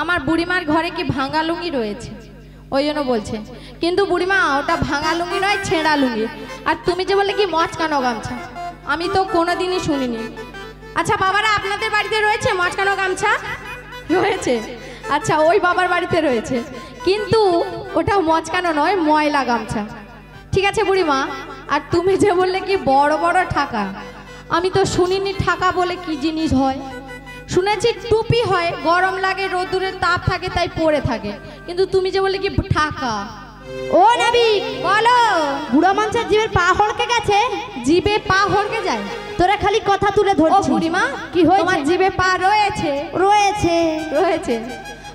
আমার বুড়িমার ঘরে কি ভাঙা লুঙ্গি রয়েছে, ওই জন্য বলছে। কিন্তু বুড়িমা ওটা ভাঙা লুঙ্গি নয়, ছেঁড়া লুঙ্গি। আর তুমি যে বললে কি মচকানো গামছা, আমি তো কোনোদিনই শুনিনি। আচ্ছা বাবারা আপনাদের বাড়িতে রয়েছে মচকানো গামছা? রয়েছে। আচ্ছা ওই বাবার বাড়িতে রয়েছে, কিন্তু ওটা মচকানো নয়, ময়লা গামছা। ঠিক আছে বুড়িমা। আর তুমি যে বললে কি বড় বড় ঠাকা, আমি তো শুনিনি ঠাকা বলে কি জিনিস হয়। শুনেছি টুপি হয়, গরম লাগে, রোদ্দুরের তাপ থাকে তাই পরে থাকে। কিন্তু তুমি যে বললে কি ঠাকা। ও নাবিক বলো। বুড়ো মানুষের জিভের পা হড়কে গেছে। জিভে পা হড়কে যায়? তোরা খালি কথা তুলে ও ধরছিস। বুড়িমা কি হয়েছে? তোমার জিভে পা রয়েছে? রয়েছে। রয়েছে।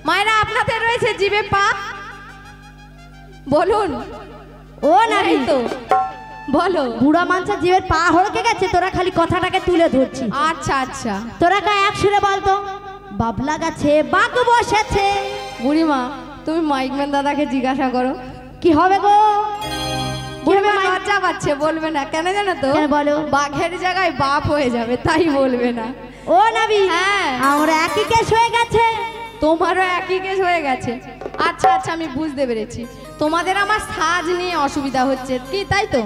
মায়েরা আপনাদের রয়েছে জিভে পা? বলুন। ও নাবিক তো বলো। বুড়া মানুষের জিভের পা হড়কে গেছে, তোরা খালি কথাটাকে তুলে ধরছিস। আচ্ছা আচ্ছা। তোরা কা এক সুরে বলতো বাবলা গাছে বাঘ বসেছে। বুড়িমা তুমি মাইকম্যান দাদাকে জিজ্ঞাসা করো কি হবে গো? বুড়িমা লজ্জা পাচ্ছে, বলবে না। কেন জানো তো? কেন বলো? বাঘের জায়গায় বাপ হয়ে যাবে, তাই বলবে না। ও নাবি হ্যাঁ আমরা একই কেস হয়ে গেছে। তোমারও একই কেস হয়ে গেছে। আচ্ছা আচ্ছা আমি বুঝতে পেরেছি, তোমাদের আমার সাজ নিয়ে অসুবিধা হচ্ছে, কি তাই তো?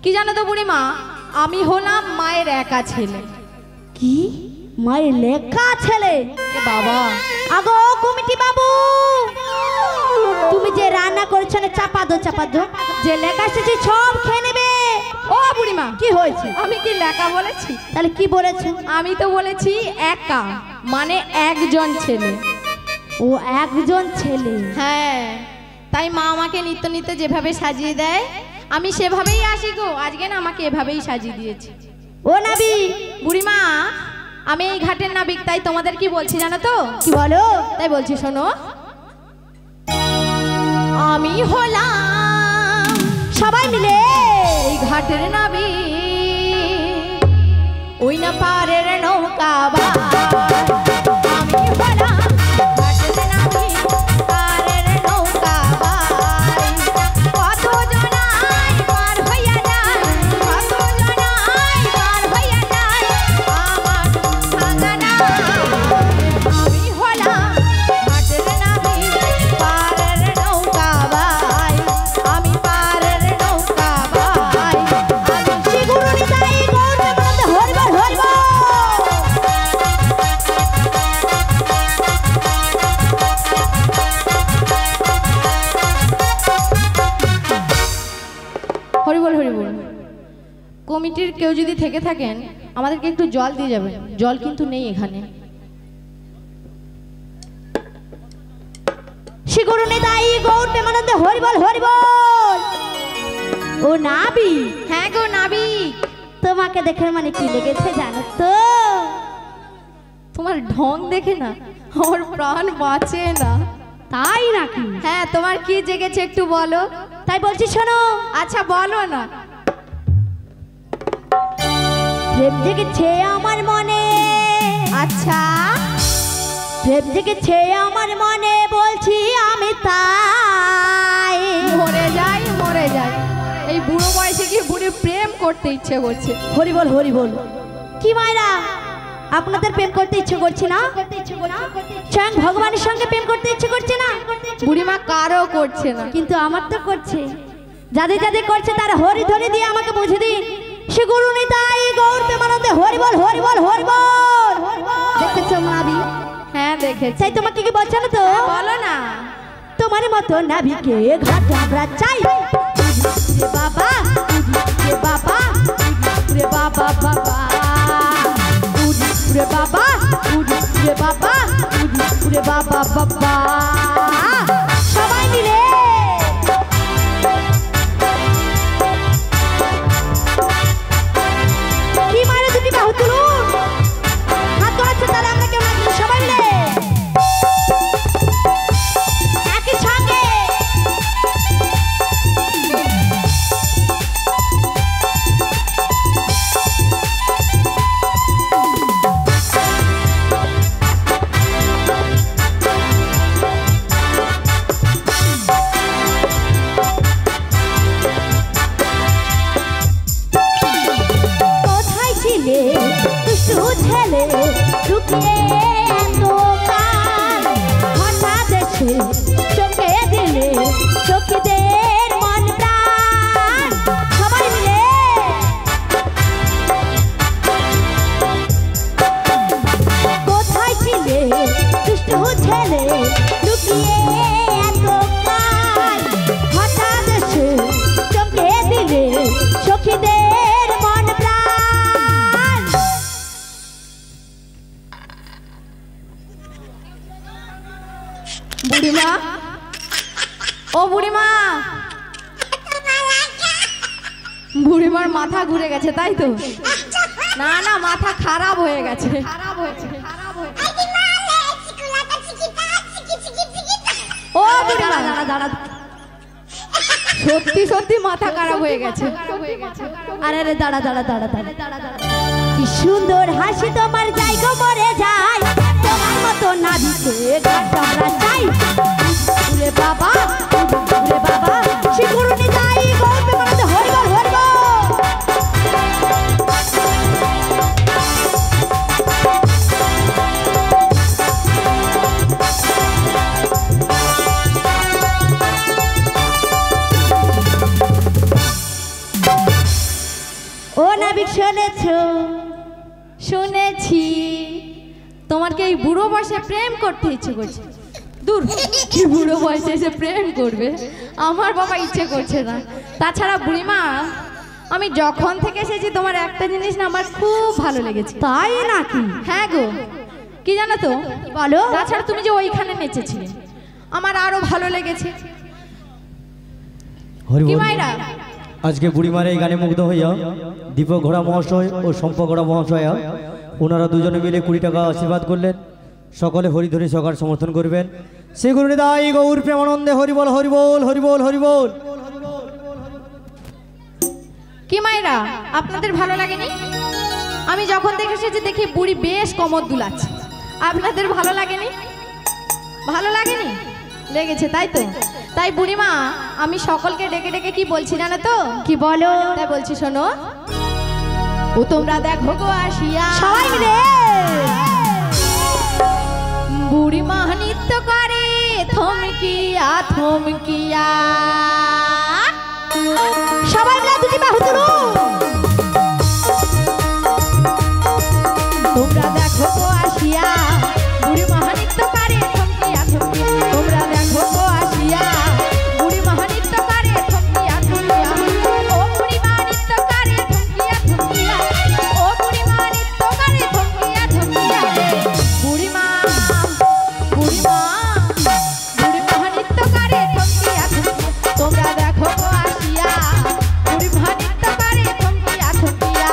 কি জানো তো বুড়িমা, আমি হলাম মায়ের একা ছেলে। কি মায়ের লেখা ছেলে? এ বাবা। আগো কমিটি বাবু, তুমি যে রান্না করেছো না, চাপা দো চাপা দো, যে লেখা এসেছে সব খেয়ে নেবে। ও বুড়িমা কি হয়েছে? আমি কি লেখা বলেছি? তাহলে কি বলেছো? আমি তো বলেছি একা, মানে একজন ছেলে। ও একজন ছেলে। হ্যাঁ, তাই মা আমাকে নিত্য নিত্য যেভাবে সাজিয়ে দেয় আমি সেভাবেই আসি গো। আজকে না আমাকে এভাবেই সাজিয়ে দিয়েছে। ও নাবি বুড়িমা আমি এই ঘাটের নাবিক, তাই তোমাদের কি বলছি জানো তো? কি বলো? তাই বলছি শোনো। আমি হলাম সবাই মিলে এই ঘাটের নাবিক, ওই না পারের নৌকা ভার। আমি হলাম ঘাটের নাবিক, পারের নৌকা ভার। কত জনাই পার হইয়া যায়, কত জনাই পার হইয়া যায় আমার ভাঙানা। আমি হলাম ঘাটের নাবিক, পারের নৌকা ভাই। আমি পারের নৌকা ভাই। আমি শিগুরুনি তাই গৌর প্রেমানন্দে হরিবল হরিবল। হরিবল হরিবল। কমিটির কেউ যদি থেকে থাকেন আমাদেরকে একটু জল দিয়ে যাবেন, জল কিন্তু নেই এখানে। শিগুরুনি তাই গৌর প্রেমানন্দে হরিবল হরিবল। ও নাবি, হ্যাঁ গো নাবিক। তোমাকে দেখে মানে কি লেগেছে জানো তো? তোমার ঢং দেখে না আমার প্রাণ বাঁচে না। তাই নাকি? হ্যাঁ, তোমার কি জেগেছে একটু বলো। তাই বলছি শোনো। আচ্ছা বলো না। প্রেম জেগেছে আমার মনে। আচ্ছা প্রেম জেগেছে আমার মনে, বলছি আমি তাই। মরে যাই মরে যাই, এই বুড়ো বয়সে কি বুড়ি প্রেম করতে ইচ্ছে করছে। হরিবল হরিবল। কি মায়েরা আপনাদের প্রেম করতে ইচ্ছে করছে না? স্বয়ং ভগবানের সঙ্গে প্রেম করতে ইচ্ছে করছে না? বুড়িমা কারও করছে না, কিন্তু আমার তো করছে। যাদের যাদের করছে তারা হরি ধরি দিয়ে আমাকে বুঝে দিন। শ্রী গুরু নিতাই গৌর প্রেমানন্দে হরি বল হরি বল হরি বল। দেখেছো নাভি? হ্যাঁ দেখেছি। তাই তোমাকে কি বলছো না তো? বলো না। তোমার মতো নাভিকে ঘাট আমরা চাই রে বাবা, রে বাবা, রে বাবা বাবা, রে বাবা, রে বাবা, রে বাবা বাবা, সবাই মিলে কি মারে দুটি বাহু তুলুন, হাত ধরাচ্ছে তাহলে আমরা কেউ না, সবাই মিলে একই সঙ্গে। বুড়িমা, ও বুড়িমা, বুড়িমার মাথা ঘুরে গেছে তাই তো? না না, মাথা খারাপ হয়ে গেছে। ও বুড়িমা দাঁড়া দাঁড়া, সত্যি সত্যি মাথা খারাপ হয়ে গেছে। আরে আরে দাঁড়া দাঁড়া দাঁড়া দাঁড়া, কি সুন্দর হাসি তোমার, জায়গা মরে যায় তোমার মতো নাভিকে ঘাট আমরা চাই রে বাবা, রে বাবা, শ্রী গুরু নিতাই গৌর প্রেমানন্দে হরি বল হরি বল। ও নাবিক শুনেছো? শুনেছি তোমার কি এই বুড়ো বয়সে প্রেম করতে ইচ্ছে করছে? দূর, কি বুড়ো বয়সে এসে প্রেম করবে? আমার বাবা ইচ্ছে করছে না। তাছাড়া বুড়িমা, আমি যখন থেকে এসেছি তোমার একটা জিনিস না আমার খুব ভালো লেগেছে। তাই নাকি? হ্যাঁ গো, কি জানো তো? বলো। তাছাড়া তুমি যে ওইখানে নেচেছিলে আমার আরো ভালো লেগেছে। হরি কি বল। মাইরা, আজকে বুড়িমার এই গানে মুগ্ধ হইয়া দীপক ঘোড়া মহাশয় ও শম্পা ঘোড়া মহাশয়া ওনারা দুজনে মিলে 20 টাকা আশীর্বাদ করলেন। সকলে হরিধরি সকার সমর্থন করবেন। শ্রী গুরু নিতাই গৌর প্রেমানন্দে হরি বল হরি বল হরি বল হরি বল। কি মাইরা, আপনাদের ভালো লাগেনি? আমি যখন দেখে এসেছি দেখি বুড়ি বেশ কমর দুলাচ্ছে, আপনাদের ভালো লাগেনি? ভালো লাগেনি? লেগেছে তাই তো? তাই বুড়িমা, আমি সকলকে ডেকে ডেকে কি বলছি জানো তো? কি বলো? তাই বলছি শোনো, ও তোমরা দেখো গো আসিয়া সবাই মিলে বুড়িমা নৃত্য করে থমকিয়া থমকিয়া, সবাই মিলে দুটি বাহু তুলুন। তোমরা দেখো গো আসিয়া বুড়িমা নৃত্য করে থমকিয়া থমকিয়া, তোমরা দেখো গো আসিয়া বুড়িমা নৃত্য করে থমকিয়া থমকিয়া, ও বুড়িমা নৃত্য করে থমকিয়া থমকিয়া, ও বুড়িমা নৃত্য করে থমকিয়া থমকিয়া, বুড়িমা বুড়িমা বুড়িমা নৃত্য করে থমকিয়া থমকিয়া, তোমরা দেখো গো আসিয়া বুড়িমা নৃত্য করে থমকিয়া থমকিয়া।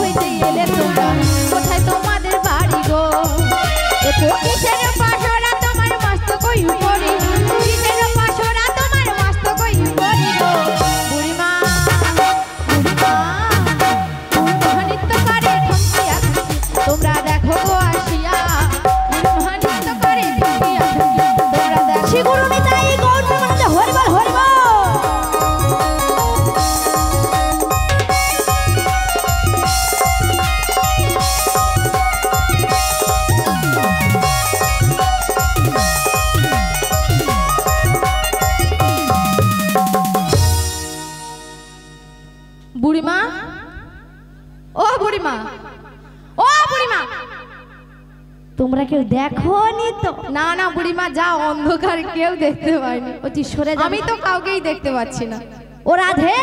হইতে এলে তোমরা কোথায় তোমাদের বাড়ি গো এ তো কিসের পাশরা তোমার মস্ত কই উপরে কিসের পাশরা তোমার মস্ত কই উপরে গো বুড়িমা বুড়িমা বুড়িমা নৃত্য করে থমকিয়া তোমরা দেখো গো আসিয়া বুড়িমা নৃত্য করে থমকিয়া তোমরা দেখো শ্রীগুরুনি তাই গৌর প্রেমানন্দে হরি বল হরি বল। বুড়িমা ও বুড়িমা ও বুড়িমা তোমরা কেউ দেখোনি তো? না না বুড়িমা যা অন্ধকার কেউ দেখতে পায়নি ও তুই সরে যা। আমি তো কাউকেই দেখতে পাচ্ছি না ও রাধে,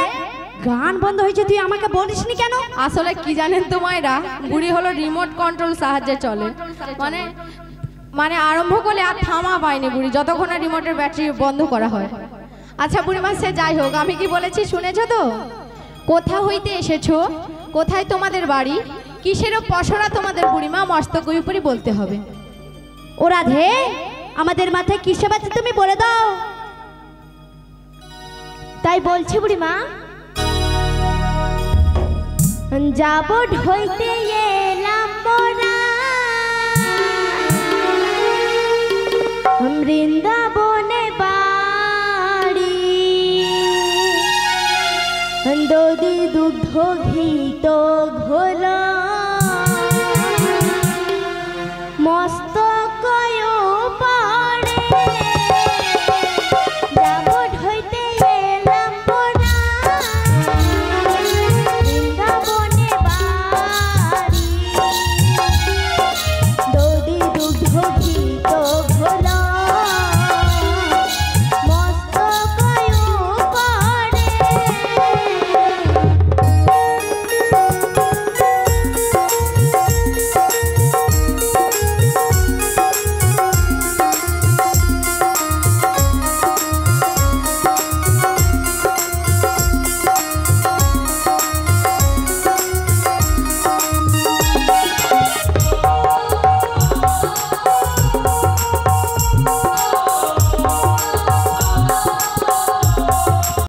গান বন্ধ হয়েছে, তুই আমাকে বলিসনি কেন? আসলে কি জানেন তো মায়েরা, বুড়ি হলো রিমোট কন্ট্রোল সাহায্যে চলে, মানে মানে আরম্ভ করলে আর থামা পায়নি বুড়ি যতক্ষণ না রিমোটের ব্যাটারি বন্ধ করা হয়। আচ্ছা বুড়িমা সে যাই হোক, আমি কি বলেছি শুনেছো তো? কোথা হইতে এসেছো, কোথায় তোমাদের বাড়ি, কিসেরও পসরা তোমাদের বুড়িমা মস্তক উপরে বলতে হবে। ও রাধে, আমাদের মাথায় কিসে বাজে তুমি বলে দাও। তাই বলছি বুড়িমা, যাব ঢইতে এলাম মোরা বৃন্দাবনে বাড়ি, দধি দুগ্ধ ঘিত ঘোল